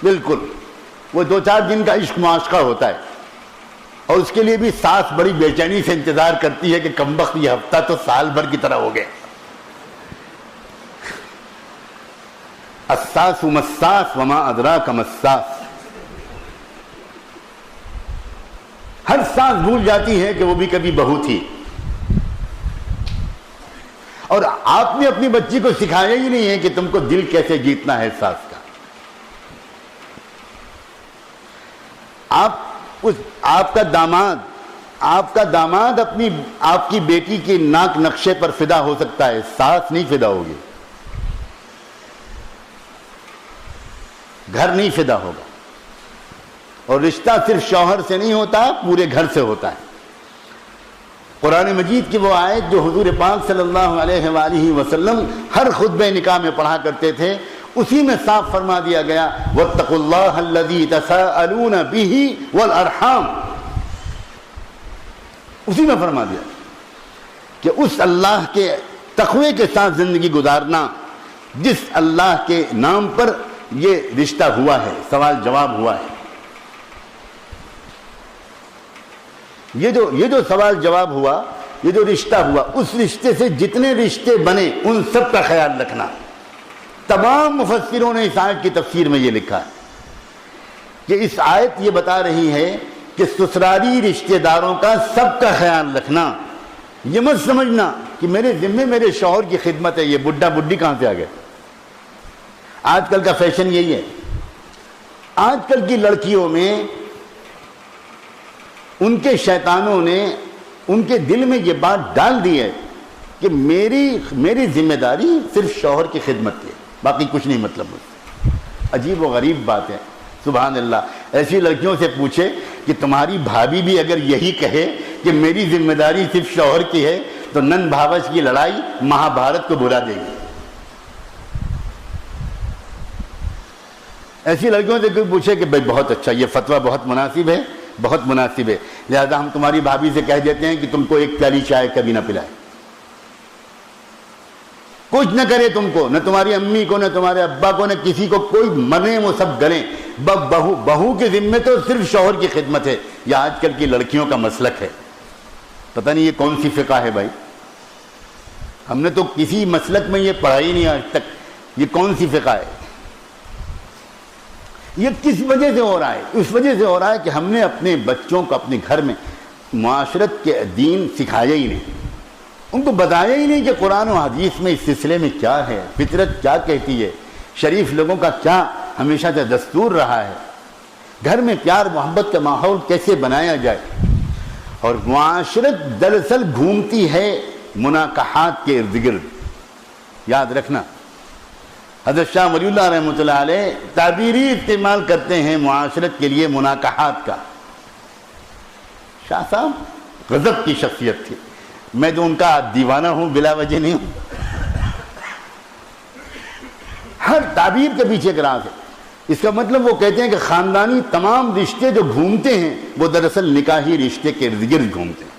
بالکل۔ وہ 2-4 دن کا عشق معاشقہ ہوتا ہے، اور اس کے لیے بھی ساس بڑی بے چینی سے انتظار کرتی ہے کہ کمبخت یہ ہفتہ تو سال بھر کی طرح ہو گیا۔ الساس مساس وما ادراک مساس، ہر ساس بھول جاتی ہے کہ وہ بھی کبھی بہو تھی، اور آپ نے اپنی بچی کو سکھایا ہی نہیں ہے کہ تم کو دل کیسے جیتنا ہے ساس کا۔ آپ کا داماد آپ کی بیٹی کے ناک نقشے پر فدا ہو سکتا ہے، ساس نہیں فدا ہوگی، گھر نہیں فدا ہوگا۔ اور رشتہ صرف شوہر سے نہیں ہوتا، پورے گھر سے ہوتا ہے۔ قرآن مجید کی وہ آیت جو حضور پاک صلی اللہ علیہ وآلہ وسلم ہر خطبہ نکاح میں پڑھا کرتے تھے، اسی میں صاف فرما دیا گیا وَاتَّقُوا اللَّهَ الَّذِي تَسَاءَلُونَ بِهِ وَالْأَرْحَامَ، اسی میں فرما دیا کہ اس اللہ کے تقوی کے ساتھ زندگی گزارنا جس اللہ کے نام پر یہ رشتہ ہوا ہے، سوال جواب ہوا ہے۔ یہ جو سوال جواب ہوا، یہ جو رشتہ ہوا، اس رشتے سے جتنے رشتے بنے ان سب کا خیال رکھنا۔ تمام مفسروں نے اس آیت کی تفسیر میں یہ لکھا ہے کہ اس آیت یہ بتا رہی ہے کہ سسرالی رشتہ داروں کا سب کا خیال رکھنا۔ یہ مت سمجھنا کہ میرے ذمے میرے شوہر کی خدمت ہے، یہ بڈھا بڈھی کہاں سے آ گئے۔ آج کل کا فیشن یہی ہے، آج کل کی لڑکیوں میں ان کے شیطانوں نے ان کے دل میں یہ بات ڈال دی ہے کہ میری ذمہ داری صرف شوہر کی خدمت کی ہے، باقی کچھ نہیں مطلب مجھے۔ عجیب و غریب بات ہے، سبحان اللہ۔ ایسی لڑکیوں سے پوچھے کہ تمہاری بھابھی بھی اگر یہی کہے کہ میری ذمہ داری صرف شوہر کی ہے تو نن بھاوش کی لڑائی مہابھارت کو بھلا دے گی۔ ایسی لڑکیوں سے کوئی پوچھے کہ بھائی بہت اچھا، یہ فتویٰ بہت مناسب ہے، بہت مناسب ہے، لہذا ہم تمہاری بھابھی سے کہہ دیتے ہیں کہ تم کو ایک پیالی چائے کبھی نہ پلائے، کچھ نہ کرے تم کو، نہ تمہاری امی کو، نہ تمہارے ابا کو، نہ کسی کو، کوئی مرے وہ سب گلیں، بہو کے ذمے تو صرف شوہر کی خدمت ہے۔ یہ آج کل کی لڑکیوں کا مسلک ہے، پتہ نہیں یہ کون سی فقہ ہے بھائی، ہم نے تو کسی مسلک میں یہ پڑھا ہی نہیں آج تک، یہ کون سی فقہ ہے۔ یہ کس وجہ سے ہو رہا ہے؟ اس وجہ سے ہو رہا ہے کہ ہم نے اپنے بچوں کو اپنے گھر میں معاشرت کے دین سکھایا ہی نہیں، ان کو بتایا ہی نہیں کہ قرآن و حدیث میں اس سلسلے میں کیا ہے، فطرت کیا کہتی ہے، شریف لوگوں کا کیا ہمیشہ سے دستور رہا ہے۔ گھر میں پیار محبت کا ماحول کیسے بنایا جائے. اور معاشرت دراصل گھومتی ہے مناکحات کے ارد گرد. یاد رکھنا حضرت شاہ ولی اللہ رحمۃ اللہ علیہ تعبیری استعمال کرتے ہیں معاشرت کے لیے مناکحات کا. شاہ صاحب غضب کی شخصیت تھی. میں جو ان کا دیوانہ ہوں بلا وجہ نہیں ہوں. ہر تعبیر کے پیچھے ایک راز ہے. اس کا مطلب وہ کہتے ہیں کہ خاندانی تمام رشتے جو گھومتے ہیں وہ دراصل نکاحی رشتے کے ارد گرد گھومتے ہیں.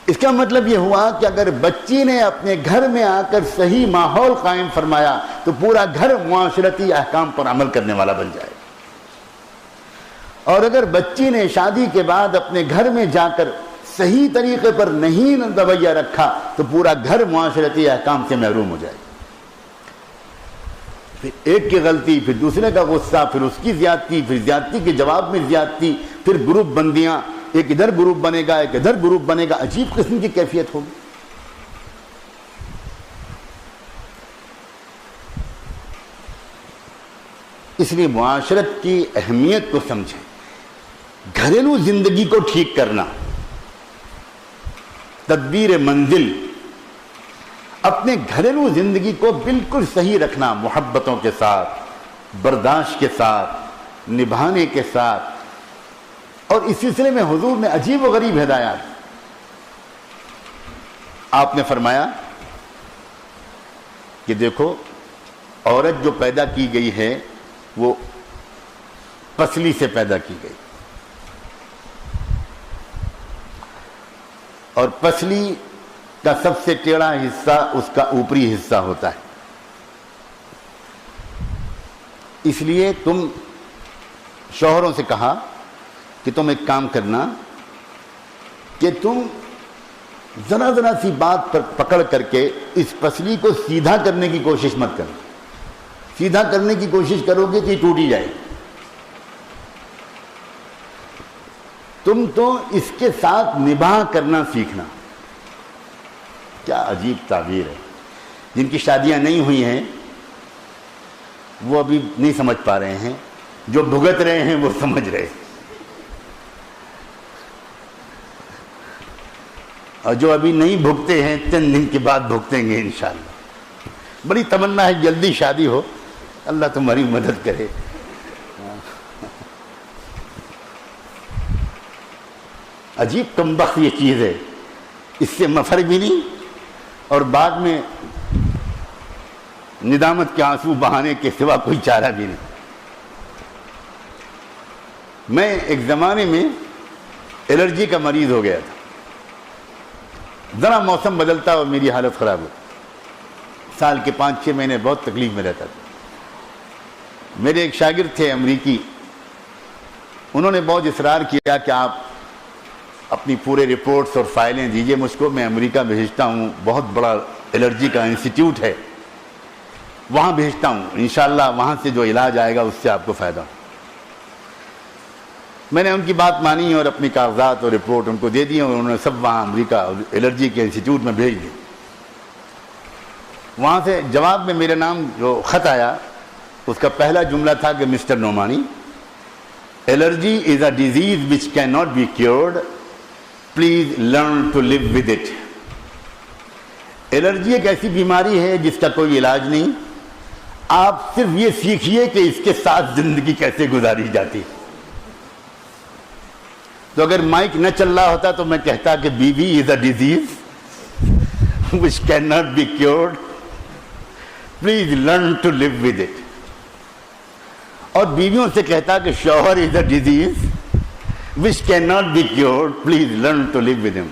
اس کا مطلب یہ ہوا کہ اگر بچی نے اپنے گھر میں آ کر صحیح ماحول قائم فرمایا تو پورا گھر معاشرتی احکام پر عمل کرنے والا بن جائے. اور اگر بچی نے شادی کے بعد اپنے گھر میں جا کر صحیح طریقے پر نہیں رویہ رکھا تو پورا گھر معاشرتی احکام سے محروم ہو جائے. پھر ایک کی غلطی، پھر دوسرے کا غصہ، پھر اس کی زیادتی، پھر زیادتی کے جواب میں زیادتی، پھر گروپ بندیاں، ایک ادھر گروپ بنے گا ایک ادھر گروپ بنے گا. عجیب قسم کی کیفیت ہوگی. اس لیے معاشرت کی اہمیت کو سمجھیں. گھریلو زندگی کو ٹھیک کرنا، تدبیر منزل، اپنے گھریلو زندگی کو بالکل صحیح رکھنا، محبتوں کے ساتھ، برداشت کے ساتھ، نبھانے کے ساتھ. اور اس سلسلے میں حضور نے عجیب و غریب ہدایات. آپ نے فرمایا کہ دیکھو عورت جو پیدا کی گئی ہے وہ پسلی سے پیدا کی گئی، اور پسلی کا سب سے ٹیڑھا حصہ اس کا اوپری حصہ ہوتا ہے. اس لیے تم شوہروں سے کہا کہ تم ایک کام کرنا کہ تم ذرا ذرا سی بات پر پکڑ کر کے اس پسلی کو سیدھا کرنے کی کوشش مت کرو. سیدھا کرنے کی کوشش کرو گے کہ ٹوٹ ہی جائے. تم تو اس کے ساتھ نباہ کرنا سیکھنا. کیا عجیب تعبیر ہے. جن کی شادیاں نہیں ہوئی ہیں وہ ابھی نہیں سمجھ پا رہے ہیں، جو بھگت رہے ہیں وہ سمجھ رہے ہیں، اور جو ابھی نہیں بھگتے ہیں چند دن کے بعد بھگتیں گے انشاءاللہ. بڑی تمنا ہے جلدی شادی ہو، اللہ تمہاری مدد کرے. عجیب کمبخت یہ چیز ہے. اس سے مفر بھی نہیں اور بعد میں ندامت کے آنسو بہانے کے سوا کوئی چارہ بھی نہیں. میں ایک زمانے میں الرجی کا مریض ہو گیا تھا. ذرا موسم بدلتا اور میری حالت خراب ہوتی. سال کے 5-6 مہینے بہت تکلیف میں رہتا تھا. میرے ایک شاگرد تھے امریکی، انہوں نے بہت اصرار کیا کہ آپ اپنی پورے رپورٹس اور فائلیں دیجئے مجھ کو، میں امریکہ بھیجتا ہوں، بہت بڑا الرجی کا انسٹیٹیوٹ ہے وہاں بھیجتا ہوں، انشاءاللہ وہاں سے جو علاج آئے گا اس سے آپ کو فائدہ ہو. میں نے ان کی بات مانی اور اپنی کاغذات اور رپورٹ ان کو دے دی اور انہوں نے سب وہاں امریکہ الرجی کے انسٹیٹیوٹ میں بھیج دی. وہاں سے جواب میں میرے نام جو خط آیا اس کا پہلا جملہ تھا کہ Mr Nomani, allergy is a disease which can not be cured, please learn to live with it. Allergy ایک ایسی بیماری ہے جس کا کوئی علاج نہیں، آپ صرف یہ سیکھیے کہ اس کے ساتھ زندگی کیسے گزاری جاتی. تو اگر مائک نہ چل رہا ہوتا تو میں کہتا کہ بیوی is a disease which cannot be cured, please learn to live with it. اور بیویوں سے کہتا کہ شوہر is a disease which cannot be cured, please learn to live with him.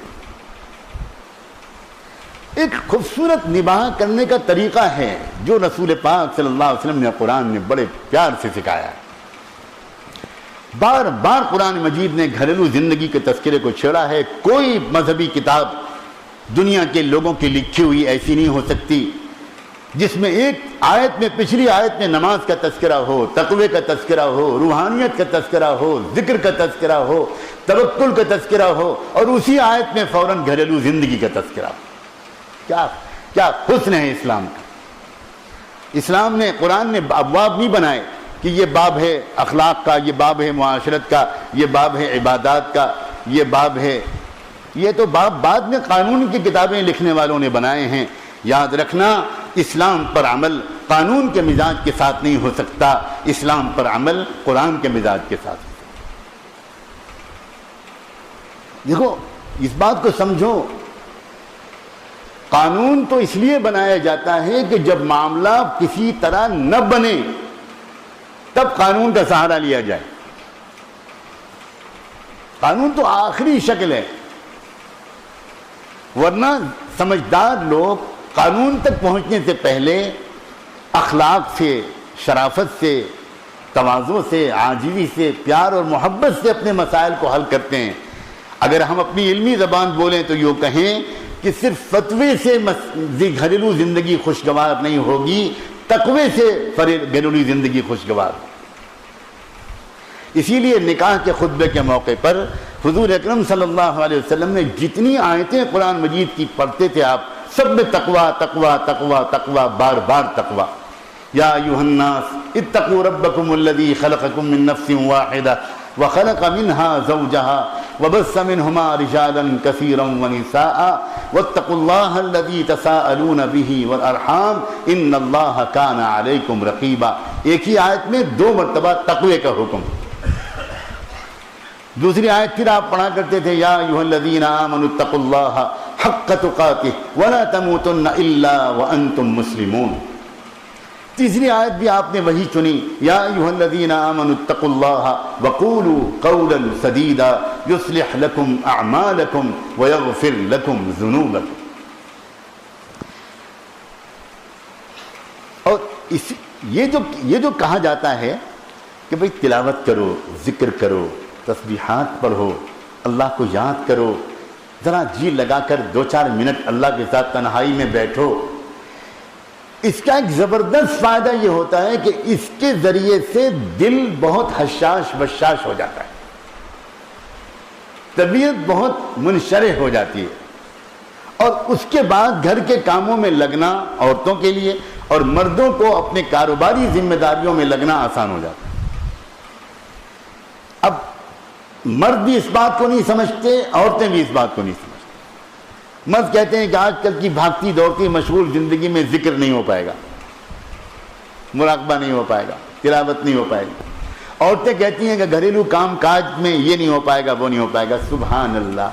ایک خوبصورت نباہ کرنے کا طریقہ ہے جو رسول پاک صلی اللہ علیہ وسلم نے قرآن نے بڑے پیار سے سکھایا ہے. بار بار قرآن مجید نے گھریلو زندگی کے تذکرے کو چھیڑا ہے. کوئی مذہبی کتاب دنیا کے لوگوں کی لکھی ہوئی ایسی نہیں ہو سکتی جس میں ایک آیت میں، پچھلی آیت میں نماز کا تذکرہ ہو، تقوی کا تذکرہ ہو، روحانیت کا تذکرہ ہو، ذکر کا تذکرہ ہو، توکل کا تذکرہ ہو، اور اسی آیت میں فوراً گھریلو زندگی کا تذکرہ ہو. کیا حسن ہے اسلام کا. اسلام نے، قرآن نے ابواب نہیں بنائے کہ یہ باب ہے اخلاق کا، یہ باب ہے معاشرت کا، یہ باب ہے عبادات کا، یہ باب ہے، یہ تو باب بعد میں قانون کی کتابیں لکھنے والوں نے بنائے ہیں۔ یاد رکھنا، اسلام پر عمل قانون کے مزاج کے ساتھ نہیں ہو سکتا، اسلام پر عمل قرآن کے مزاج کے ساتھ۔ دیکھو اس بات کو سمجھو، قانون تو اس لیے بنایا جاتا ہے کہ جب معاملہ کسی طرح نہ بنے تب قانون کا سہارا لیا جائے۔ قانون تو آخری شکل ہے، ورنہ سمجھدار لوگ قانون تک پہنچنے سے پہلے اخلاق سے، شرافت سے، تواضع سے، عاجزی سے، پیار اور محبت سے اپنے مسائل کو حل کرتے ہیں۔ اگر ہم اپنی علمی زبان بولیں تو یوں کہیں کہ صرف فتوے سے گھریلو زندگی خوشگوار نہیں ہوگی، تقوی سے گھریلو زندگی خوشگوار۔ اسی لیے نکاح کے خطبے کے موقع پر حضور اکرم صلی اللہ علیہ وسلم نے جتنی آیتیں قرآن مجید کی پڑھتے تھے آپ سب میں تقوی تقوی تقوی تقوی، بار بار تقوی۔ یا ایھا الناس اتقوا ربکم الذی خلقکم من نفس واحدہ وخلق منها زوجها وبث منهما رجالا كثيرا ونساء واتقوا الله الذي تساءلون به والارحام ان الله كان عليكم رقيبا۔ ایک ہی آیت میں دو مرتبہ تقوی کا حکم۔ دوسری آیت پھر آپ پڑھا کرتے تھے یا ایھا الذین آمنوا اتقوا اللہ حق تقاتہ ولا تموتن الا وانتم مسلمون۔ تیسری آیت بھی آپ نے وہی چنی، یا ایھا الذین آمنوا اتقوا اللہ وقولوا قولا سدیدا یصلح لکم اعمالکم ویغفر لکم ذنوبکم۔ اور یہ جو کہا جاتا ہے کہ بھئی تلاوت کرو، ذکر کرو، تسبیحات پڑھو، اللہ کو یاد کرو، ذرا جی لگا کر 2-4 منٹ اللہ کے ساتھ تنہائی میں بیٹھو، اس کا ایک زبردست فائدہ یہ ہوتا ہے کہ اس کے ذریعے سے دل بہت حشاش بشاش ہو جاتا ہے، طبیعت بہت منشرح ہو جاتی ہے، اور اس کے بعد گھر کے کاموں میں لگنا عورتوں کے لیے اور مردوں کو اپنے کاروباری ذمہ داریوں میں لگنا آسان ہو جاتا ہے۔ اب مرد بھی اس بات کو نہیں سمجھتے، عورتیں بھی اس بات کو نہیں سمجھتے۔ مرد کہتے ہیں کہ آج کل کی بھاگتی دوڑتی مشغول زندگی میں ذکر نہیں ہو پائے گا، مراقبہ نہیں ہو پائے گا، تلاوت نہیں ہو پائے گی۔ عورتیں کہتی ہیں کہ گھریلو کام کاج میں یہ نہیں ہو پائے گا، وہ نہیں ہو پائے گا۔ سبحان اللہ،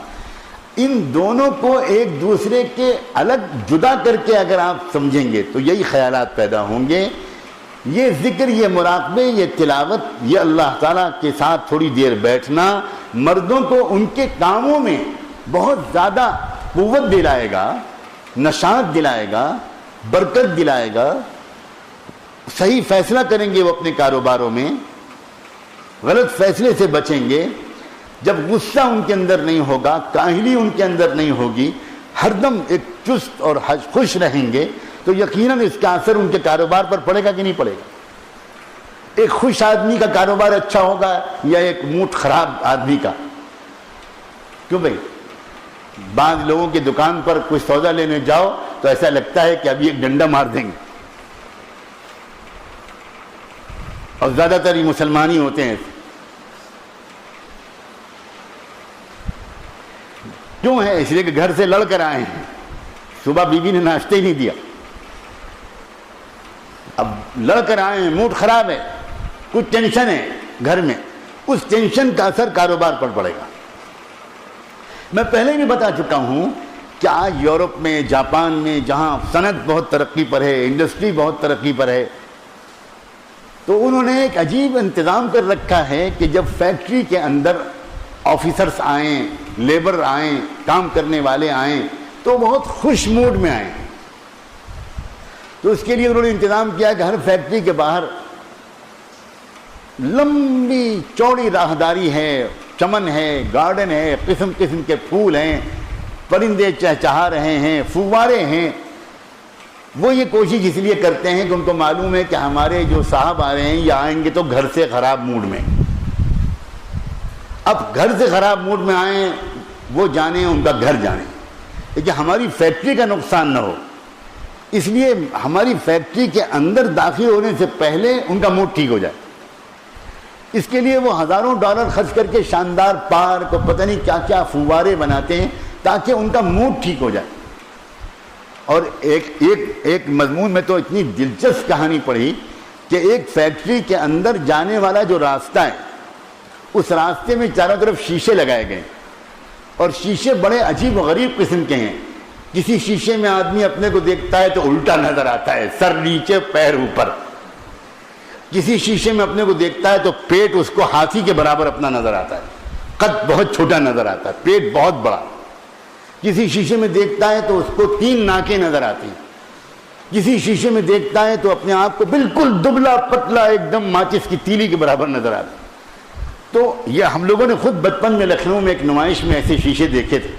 ان دونوں کو ایک دوسرے کے الگ جدا کر کے اگر آپ سمجھیں گے تو یہی خیالات پیدا ہوں گے۔ یہ ذکر، یہ مراقبے، یہ تلاوت، یہ اللہ تعالیٰ کے ساتھ تھوڑی دیر بیٹھنا مردوں کو ان کے کاموں میں بہت زیادہ قوت دلائے گا، نشاط دلائے گا، برکت دلائے گا، صحیح فیصلہ کریں گے وہ اپنے کاروباروں میں، غلط فیصلے سے بچیں گے۔ جب غصہ ان کے اندر نہیں ہوگا، کاہلی ان کے اندر نہیں ہوگی، ہر دم ایک چست اور خوش رہیں گے، تو یقیناً اس کا اثر ان کے کاروبار پر پڑے گا کہ نہیں پڑے گا؟ ایک خوش آدمی کا کاروبار اچھا ہوگا یا ایک موڈ خراب آدمی کا؟ کیوں بھائی؟ بعض لوگوں کی دکان پر کوئی سودا لینے جاؤ تو ایسا لگتا ہے کہ ابھی ایک ڈنڈا مار دیں گے، اور زیادہ تر یہ مسلمان ہی ہوتے ہیں۔ کیوں ہے؟ اس لیے کہ گھر سے لڑ کر آئے ہیں، صبح بیوی نے ناشتہ ہی نہیں دیا، اب لڑ کر آئے ہیں، موڈ خراب ہے، کچھ ٹینشن ہے گھر میں، اس ٹینشن کا اثر کاروبار پر پڑے گا۔ میں پہلے بھی بتا چکا ہوں کہ آج یورپ میں، جاپان میں، جہاں صنعت بہت ترقی پر ہے، انڈسٹری بہت ترقی پر ہے، تو انہوں نے ایک عجیب انتظام کر رکھا ہے کہ جب فیکٹری کے اندر آفیسرز آئیں، لیبر آئیں، کام کرنے والے آئیں تو بہت خوش موڈ میں آئیں۔ تو اس کے لیے انہوں نے انتظام کیا کہ ہر فیکٹری کے باہر لمبی چوڑی راہداری ہے، چمن ہے، گارڈن ہے، قسم قسم کے پھول ہیں، پرندے چہچہا رہے ہیں، فوارے ہیں۔ وہ یہ کوشش اس لیے کرتے ہیں کہ ان کو معلوم ہے کہ ہمارے جو صاحب آ رہے ہیں یہ آئیں گے تو گھر سے خراب موڈ میں۔ اب گھر سے خراب موڈ میں آئیں، وہ جانیں، ان کا گھر جانیں، لیکن ہماری فیکٹری کا نقصان نہ ہو، اس لیے ہماری فیکٹری کے اندر داخل ہونے سے پہلے ان کا موڈ ٹھیک ہو جائے۔ اس کے لیے وہ ہزاروں ڈالر خرچ کر کے شاندار پارک اور پتہ نہیں کیا کیا فوارے بناتے ہیں تاکہ ان کا موڈ ٹھیک ہو جائے. اور ایک مضمون میں تو اتنی دلچسپ کہانی پڑھی کہ ایک فیکٹری کے اندر جانے والا جو راستہ ہے اس راستے میں چاروں طرف شیشے لگائے گئے اور شیشے بڑے عجیب و غریب قسم کے ہیں. کسی شیشے میں آدمی اپنے کو دیکھتا ہے تو الٹا نظر آتا ہے, سر نیچے پیر اوپر. کسی شیشے میں اپنے کو دیکھتا ہے تو پیٹ اس کو ہاتھی کے برابر اپنا نظر آتا ہے, قد بہت چھوٹا نظر آتا ہے, پیٹ بہت بڑا. کسی شیشے میں دیکھتا ہے تو اس کو 3 ناکیں نظر آتی ہیں. کسی شیشے میں دیکھتا ہے تو اپنے آپ کو بالکل دبلا پتلا ایک دم ماچس کی تیلی کے برابر نظر آتا ہے. تو یہ ہم لوگوں نے خود بچپن میں لکھنؤ میں ایک نمائش میں ایسے شیشے دیکھے تھے,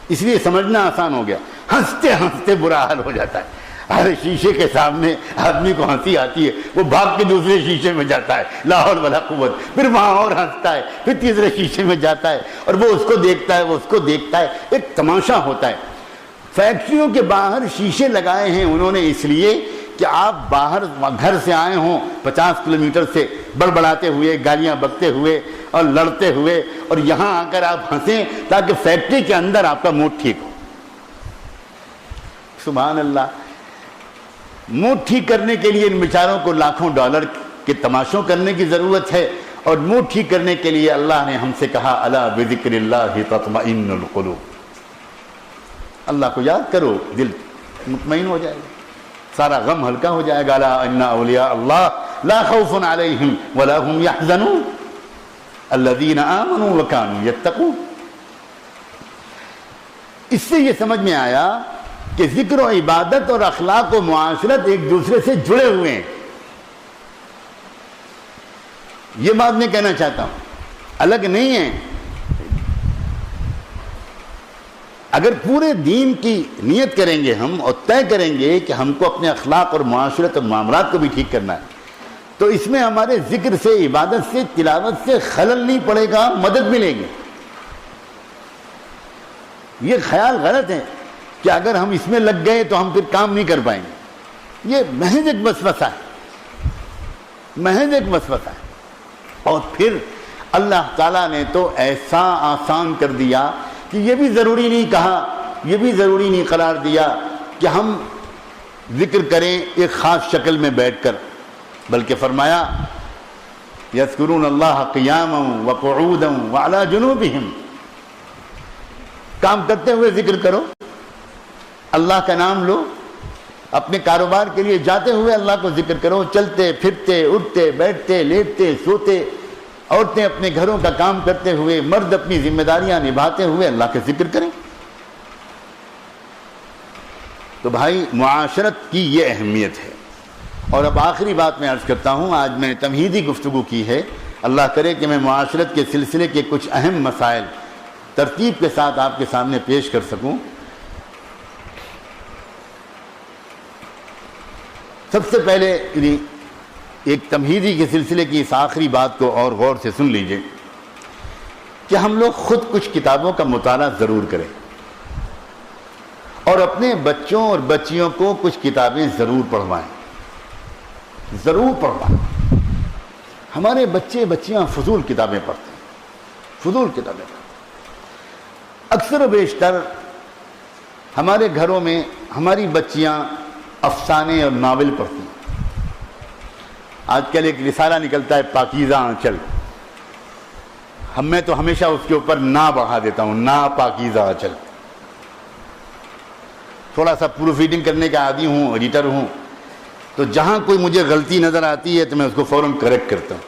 اس لیے سمجھنا آسان ہو گیا. ہنستے ہنستے برا حال ہو جاتا ہے. ہر شیشے کے سامنے آدمی کو ہنسی آتی ہے, وہ بھاگ کے دوسرے شیشے میں جاتا ہے, لا حول ولا قوت, پھر وہاں اور ہنستا ہے, پھر تیسرے شیشے میں جاتا ہے اور وہ اس کو دیکھتا ہے, وہ اس کو دیکھتا ہے. ایک تماشا ہوتا ہے. فیکٹریوں کے باہر شیشے لگائے ہیں انہوں نے اس لیے کہ آپ باہر گھر سے آئے ہوں 50 کلومیٹر سے بڑبڑاتے ہوئے, گالیاں بکتے ہوئے اور لڑتے ہوئے, اور یہاں آ کر آپ ہنسیں تاکہ فیکٹری کے اندر آپ کا موڈ ٹھیک ہو. سبحان اللہ. موڈ ٹھیک کرنے کے لیے ان بیچاروں کو لاکھوں ڈالر کے تماشوں کرنے کی ضرورت ہے, اور موڈ ٹھیک کرنے کے لیے اللہ نے ہم سے کہا الا بذکر اللہ تطمئن القلوب. اللہ کو یاد کرو, دل مطمئن ہو جائے گا, سارا غم ہلکا ہو جائے گا. الا ان اولیاء اللہ لا خوف علیہم ولا هم يحزنون الذین آمنوا وکانوا یتقون. اس سے یہ سمجھ میں آیا کہ ذکر و عبادت اور اخلاق و معاشرت ایک دوسرے سے جڑے ہوئے ہیں. یہ بات میں کہنا چاہتا ہوں, الگ نہیں ہیں. اگر پورے دین کی نیت کریں گے ہم اور طے کریں گے کہ ہم کو اپنے اخلاق اور معاشرت اور معاملات کو بھی ٹھیک کرنا ہے, تو اس میں ہمارے ذکر سے, عبادت سے, تلاوت سے خلل نہیں پڑے گا, مدد ملے گی. یہ خیال غلط ہے کہ اگر ہم اس میں لگ گئے تو ہم پھر کام نہیں کر پائیں گے. یہ محض ایک وسوسہ ہے, محض ایک وسوسہ ہے. اور پھر اللہ تعالیٰ نے تو ایسا آسان کر دیا کہ یہ بھی ضروری نہیں کہا, یہ بھی ضروری نہیں قرار دیا کہ ہم ذکر کریں ایک خاص شکل میں بیٹھ کر, بلکہ فرمایا یذکرون اللہ قیاما وقعودا وعلی جنوبہم. کام کرتے ہوئے ذکر کرو, اللہ کا نام لو, اپنے کاروبار کے لیے جاتے ہوئے اللہ کو ذکر کرو, چلتے پھرتے, اٹھتے بیٹھتے, لیٹتے سوتے, عورتیں اپنے گھروں کا کام کرتے ہوئے, مرد اپنی ذمہ داریاں نبھاتے ہوئے اللہ کا ذکر کریں. تو بھائی معاشرت کی یہ اہمیت ہے. اور اب آخری بات میں عرض کرتا ہوں, آج میں نے تمہیدی گفتگو کی ہے, اللہ کرے کہ میں معاشرت کے سلسلے کے کچھ اہم مسائل ترتیب کے ساتھ آپ کے سامنے پیش کر سکوں. سب سے پہلے ایک تمہیدی کے سلسلے کی اس آخری بات کو اور غور سے سن لیجئے کہ ہم لوگ خود کچھ کتابوں کا مطالعہ ضرور کریں, اور اپنے بچوں اور بچیوں کو کچھ کتابیں ضرور پڑھوائیں, ضرور پڑھوائیں. ہمارے بچے بچیاں فضول کتابیں پڑھتے ہیں, فضول کتابیں پڑھتے ہیں. اکثر و بیشتر ہمارے گھروں میں ہماری بچیاں افسانے اور ناول پڑھتی ہیں. آج کل ایک رسالہ نکلتا ہے پاکیزہ آنچل, میں تو ہمیشہ اس کے اوپر نا بڑھا دیتا ہوں, نا پاکیزہ آنچل. تھوڑا سا پروف ریڈنگ کرنے کا عادی ہوں, ایڈیٹر ہوں, تو جہاں کوئی مجھے غلطی نظر آتی ہے تو میں اس کو فوراً کریکٹ کرتا ہوں.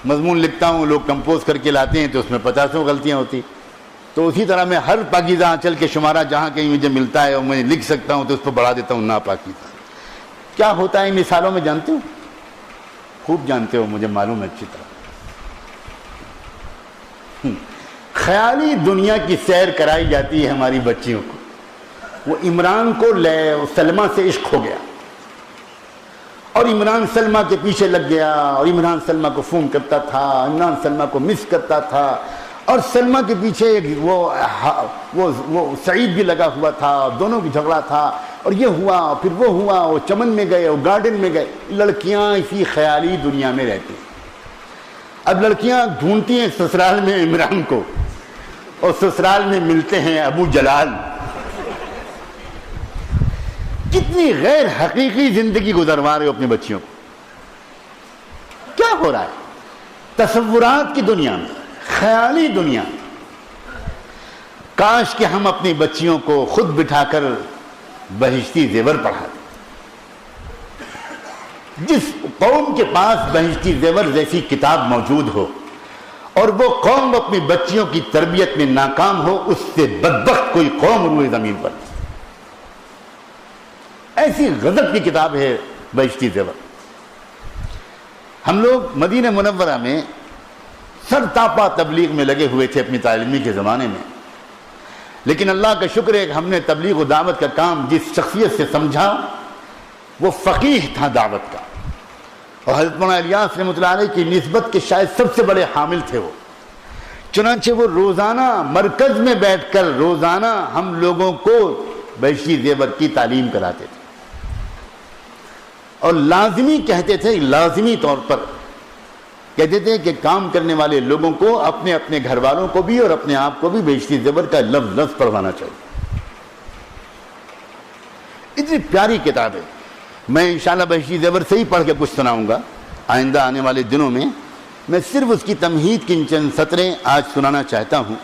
مضمون لکھتا ہوں, لوگ کمپوز کر کے لاتے ہیں تو اس میں 50 غلطیاں ہوتی. تو اسی طرح میں ہر پاکیزہ آنچل کے شمارہ جہاں کہیں مجھے ملتا ہے اور میں لکھ سکتا ہوں تو اس پر بڑھا دیتا ہوں نا پاکیزہ. کیا ہوتا ہے مثالوں میں جانتے ہو؟ خوب جانتے ہو, مجھے معلوم ہے اچھی طرح. خیالی دنیا کی سیر کرائی جاتی ہے ہماری بچیوں کو. وہ عمران کو سلمہ سے عشق ہو گیا اور عمران سلمہ کے پیچھے لگ گیا, اور عمران سلمہ کو فون کرتا تھا, عمران سلمہ کو مس کرتا تھا, اور سلمہ کے پیچھے وہ سعید بھی لگا ہوا تھا، دونوں کی جھگڑا تھا، اور یہ ہوا پھر وہ ہوا، وہ چمن میں گئے، وہ گارڈن میں گئے. لڑکیاں اسی خیالی دنیا میں رہتی ہیں. اب لڑکیاں ڈھونڈتی ہیں سسرال میں عمران کو، اور سسرال میں ملتے ہیں ابو جلال. کتنی غیر حقیقی زندگی گزروا رہے ہو اپنے بچیوں کو. کیا ہو رہا ہے؟ تصورات کی دنیا میں، خیالی دنیا میں. کاش کہ ہم اپنی بچیوں کو خود بٹھا کر بہشتی زیور پڑھا دیں. جس قوم کے پاس بہشتی زیور جیسی کتاب موجود ہو اور وہ قوم اپنی بچیوں کی تربیت میں ناکام ہو، اس سے بدبخت کوئی قوم روئے زمین پر. ایسی غضب کی کتاب ہے بہشتی زیور. ہم لوگ مدینہ منورہ میں سر تاپا تبلیغ میں لگے ہوئے تھے اپنی تعلیمی کے زمانے میں، لیکن اللہ کا شکر ہے کہ ہم نے تبلیغ و دعوت کا کام جس شخصیت سے سمجھا وہ فقیہ تھا دعوت کا، اور حضرت مولانا الیاس رحمۃ اللہ علیہ کی نسبت کے شاید سب سے بڑے حامل تھے وہ. چنانچہ وہ روزانہ مرکز میں بیٹھ کر روزانہ ہم لوگوں کو بہشتی زیور کی تعلیم کراتے تھے، اور لازمی کہتے تھے، لازمی طور پر کہتے تھے کہ کام کرنے والے لوگوں کو اپنے اپنے گھر والوں کو بھی اور اپنے آپ کو بھی بہشتی زیور کا لفظ لفظ پڑھوانا چاہیے. اتنی پیاری کتاب ہے. میں انشاءاللہ بہشتی زیور سے ہی پڑھ کے کچھ سناؤں گا آئندہ آنے والے دنوں میں. میں صرف اس کی تمہید کی چند سطریں آج سنانا چاہتا ہوں.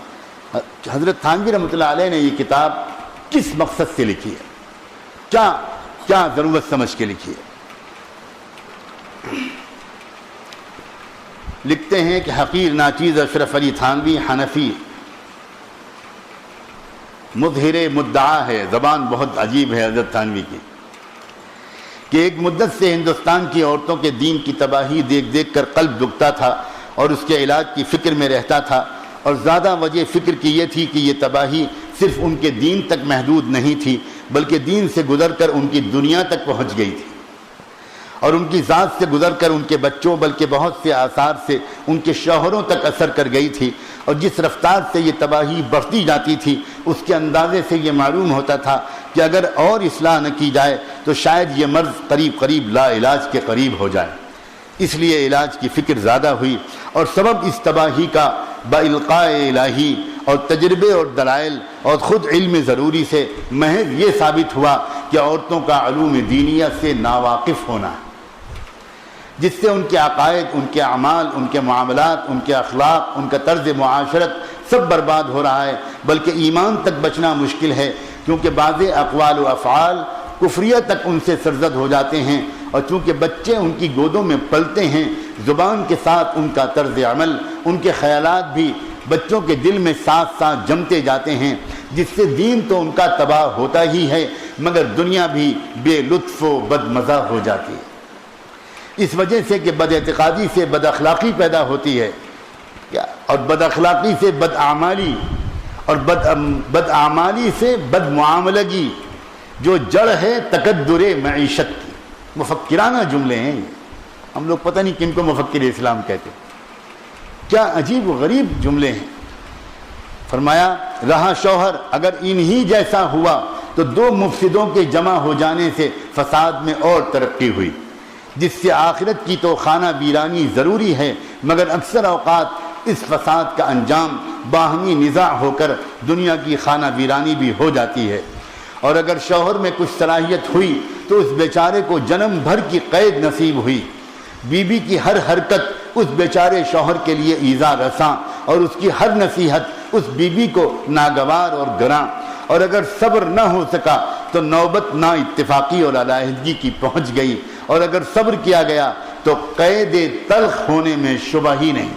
حضرت تھانوی رحمۃ اللہ علیہ نے یہ کتاب کس مقصد سے لکھی ہے، کیا ضرورت سمجھ کے لکھی ہے. لکھتے ہیں کہ حقیر ناچیز اشرف علی تھانوی حنفی مظہر مدعا ہے. زبان بہت عجیب ہے حضرت تھانوی کی، کہ ایک مدت سے ہندوستان کی عورتوں کے دین کی تباہی دیکھ دیکھ کر قلب دکھتا تھا اور اس کے علاج کی فکر میں رہتا تھا، اور زیادہ وجہ فکر کی یہ تھی کہ یہ تباہی صرف ان کے دین تک محدود نہیں تھی بلکہ دین سے گزر کر ان کی دنیا تک پہنچ گئی تھی، اور ان کی ذات سے گزر کر ان کے بچوں بلکہ بہت سے آثار سے ان کے شوہروں تک اثر کر گئی تھی. اور جس رفتار سے یہ تباہی بڑھتی جاتی تھی اس کے اندازے سے یہ معلوم ہوتا تھا کہ اگر اور اصلاح نہ کی جائے تو شاید یہ مرض قریب قریب لا علاج کے قریب ہو جائے. اس لیے علاج کی فکر زیادہ ہوئی، اور سبب اس تباہی کا بالقاء الہی اور تجربے اور دلائل اور خود علم ضروری سے محض یہ ثابت ہوا کہ عورتوں کا علوم دینیہ سے ناواقف ہونا ہے، جس سے ان کے عقائد، ان کے اعمال، ان کے معاملات، ان کے اخلاق، ان کا طرز معاشرت سب برباد ہو رہا ہے، بلکہ ایمان تک بچنا مشکل ہے، کیونکہ بعض اقوال و افعال کفریہ تک ان سے سرزد ہو جاتے ہیں، اور چونکہ بچے ان کی گودوں میں پلتے ہیں، زبان کے ساتھ ان کا طرز عمل، ان کے خیالات بھی بچوں کے دل میں ساتھ ساتھ جمتے جاتے ہیں، جس سے دین تو ان کا تباہ ہوتا ہی ہے مگر دنیا بھی بے لطف و بد مزہ ہو جاتی ہے. اس وجہ سے کہ بد اعتقادی سے بد اخلاقی پیدا ہوتی ہے، اور بد اخلاقی سے بد اعمالی، اور بد اعمالی سے بد معاملگی، جو جڑ ہے تقدر معیشت کی. مفکرانہ جملے ہیں یہ. ہم لوگ پتہ نہیں کن کو مفکر اسلام کہتے. کیا عجیب و غریب جملے ہیں. فرمایا رہا شوہر اگر انہی جیسا ہوا تو دو مفسدوں کے جمع ہو جانے سے فساد میں اور ترقی ہوئی، جس سے آخرت کی تو خانہ ویرانی ضروری ہے، مگر اکثر اوقات اس فساد کا انجام باہمی نزاع ہو کر دنیا کی خانہ ویرانی بھی ہو جاتی ہے. اور اگر شوہر میں کچھ صلاحیت ہوئی تو اس بیچارے کو جنم بھر کی قید نصیب ہوئی. بیوی کی ہر حرکت اس بیچارے شوہر کے لیے ایذا رساں، اور اس کی ہر نصیحت اس بیوی کو ناگوار اور گراں. اور اگر صبر نہ ہو سکا تو نوبت نا اتفاقی اور علیحدگی کی پہنچ گئی، اور اگر صبر کیا گیا تو قید تلخ ہونے میں شبہ ہی نہیں.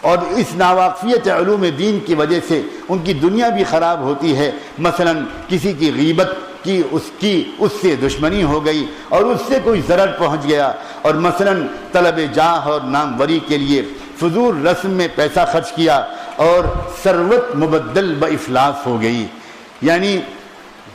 اور اس ناواقفیت علوم دین کی وجہ سے ان کی دنیا بھی خراب ہوتی ہے. مثلا کسی کی غیبت کی اس سے دشمنی ہو گئی اور اس سے کوئی ضرر پہنچ گیا، اور مثلا طلب جاہ اور ناموری کے لیے فضول رسم میں پیسہ خرچ کیا اور ثروت مبدل بافلاس ہو گئی. یعنی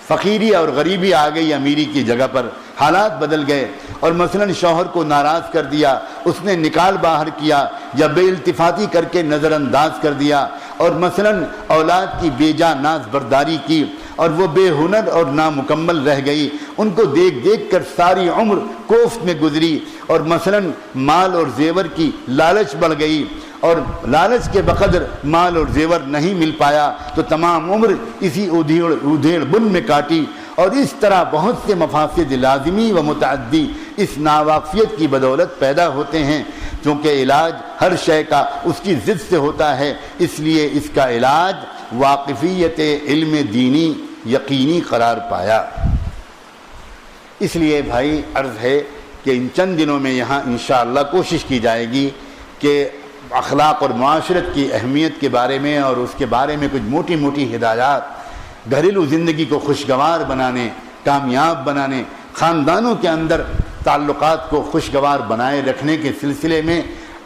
فقیری اور غریبی آ گئی امیری کی جگہ پر، حالات بدل گئے، اور مثلاً شوہر کو ناراض کر دیا، اس نے نکال باہر کیا یا بے التفاتی کر کے نظر انداز کر دیا، اور مثلاً اولاد کی بے جا ناز برداری کی اور وہ بے ہنر اور نامکمل رہ گئی، ان کو دیکھ دیکھ کر ساری عمر کوفت میں گزری، اور مثلاً مال اور زیور کی لالچ بڑھ گئی اور لالچ کے بقدر مال اور زیور نہیں مل پایا تو تمام عمر اسی ادھیڑ بن میں کاٹی، اور اس طرح بہت سے مفاسد لازمی و متعدی اس ناواقفیت کی بدولت پیدا ہوتے ہیں، کیونکہ علاج ہر شے کا اس کی ضد سے ہوتا ہے، اس لیے اس کا علاج واقفیت علم دینی یقینی قرار پایا۔ اس لیے بھائی عرض ہے کہ ان چند دنوں میں یہاں انشاءاللہ کوشش کی جائے گی کہ اخلاق اور معاشرت کی اہمیت کے بارے میں اور اس کے بارے میں کچھ موٹی موٹی ہدایات گھریلو زندگی کو خوشگوار بنانے، کامیاب بنانے، خاندانوں کے اندر تعلقات کو خوشگوار بنائے رکھنے کے سلسلے میں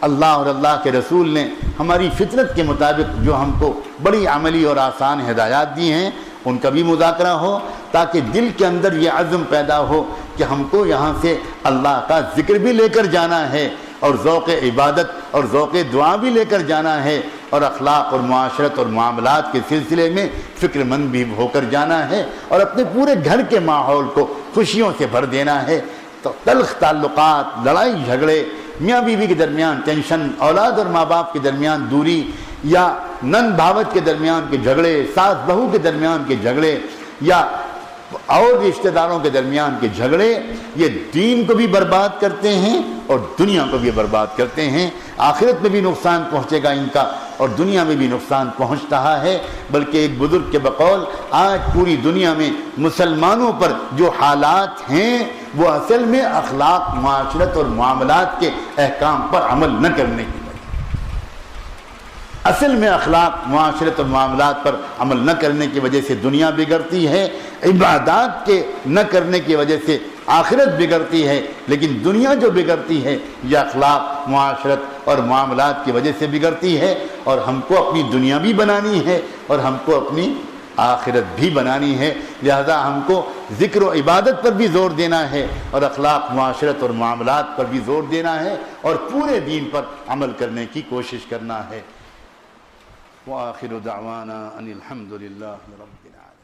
اللہ اور اللہ کے رسول نے ہماری فطرت کے مطابق جو ہم کو بڑی عملی اور آسان ہدایات دی ہیں ان کا بھی مذاکرہ ہو، تاکہ دل کے اندر یہ عزم پیدا ہو کہ ہم کو یہاں سے اللہ کا ذکر بھی لے کر جانا ہے اور ذوق عبادت اور ذوق دعا بھی لے کر جانا ہے، اور اخلاق اور معاشرت اور معاملات کے سلسلے میں فکر مند بھی ہو کر جانا ہے، اور اپنے پورے گھر کے ماحول کو خوشیوں سے بھر دینا ہے۔ تو تلخ تعلقات، لڑائی جھگڑے، میاں بیوی کے درمیان ٹینشن، اولاد اور ماں باپ کے درمیان دوری، یا نند بھاوت کے درمیان کے جھگڑے، ساس بہو کے درمیان کے جھگڑے، یا اور رشتہ داروں کے درمیان کے جھگڑے، یہ دین کو بھی برباد کرتے ہیں اور دنیا کو بھی برباد کرتے ہیں۔ آخرت میں بھی نقصان پہنچے گا ان کا اور دنیا میں بھی نقصان پہنچ رہا ہے۔ بلکہ ایک بزرگ کے بقول آج پوری دنیا میں مسلمانوں پر جو حالات ہیں وہ اصل میں اخلاق، معاشرت اور معاملات کے احکام پر عمل نہ کرنے کی، اصل میں اخلاق، معاشرت اور معاملات پر عمل نہ کرنے کی وجہ سے دنیا بگڑتی ہے، عبادات کے نہ کرنے کی وجہ سے آخرت بگڑتی ہے، لیکن دنیا جو بگڑتی ہے یہ اخلاق، معاشرت اور معاملات کی وجہ سے بگڑتی ہے، اور ہم کو اپنی دنیا بھی بنانی ہے اور ہم کو اپنی آخرت بھی بنانی ہے۔ لہذا ہم کو ذکر و عبادت پر بھی زور دینا ہے اور اخلاق، معاشرت اور معاملات پر بھی زور دینا ہے اور پورے دین پر عمل کرنے کی کوشش کرنا ہے۔ وآخر دعوانا ان الحمد للہ رب العالمین۔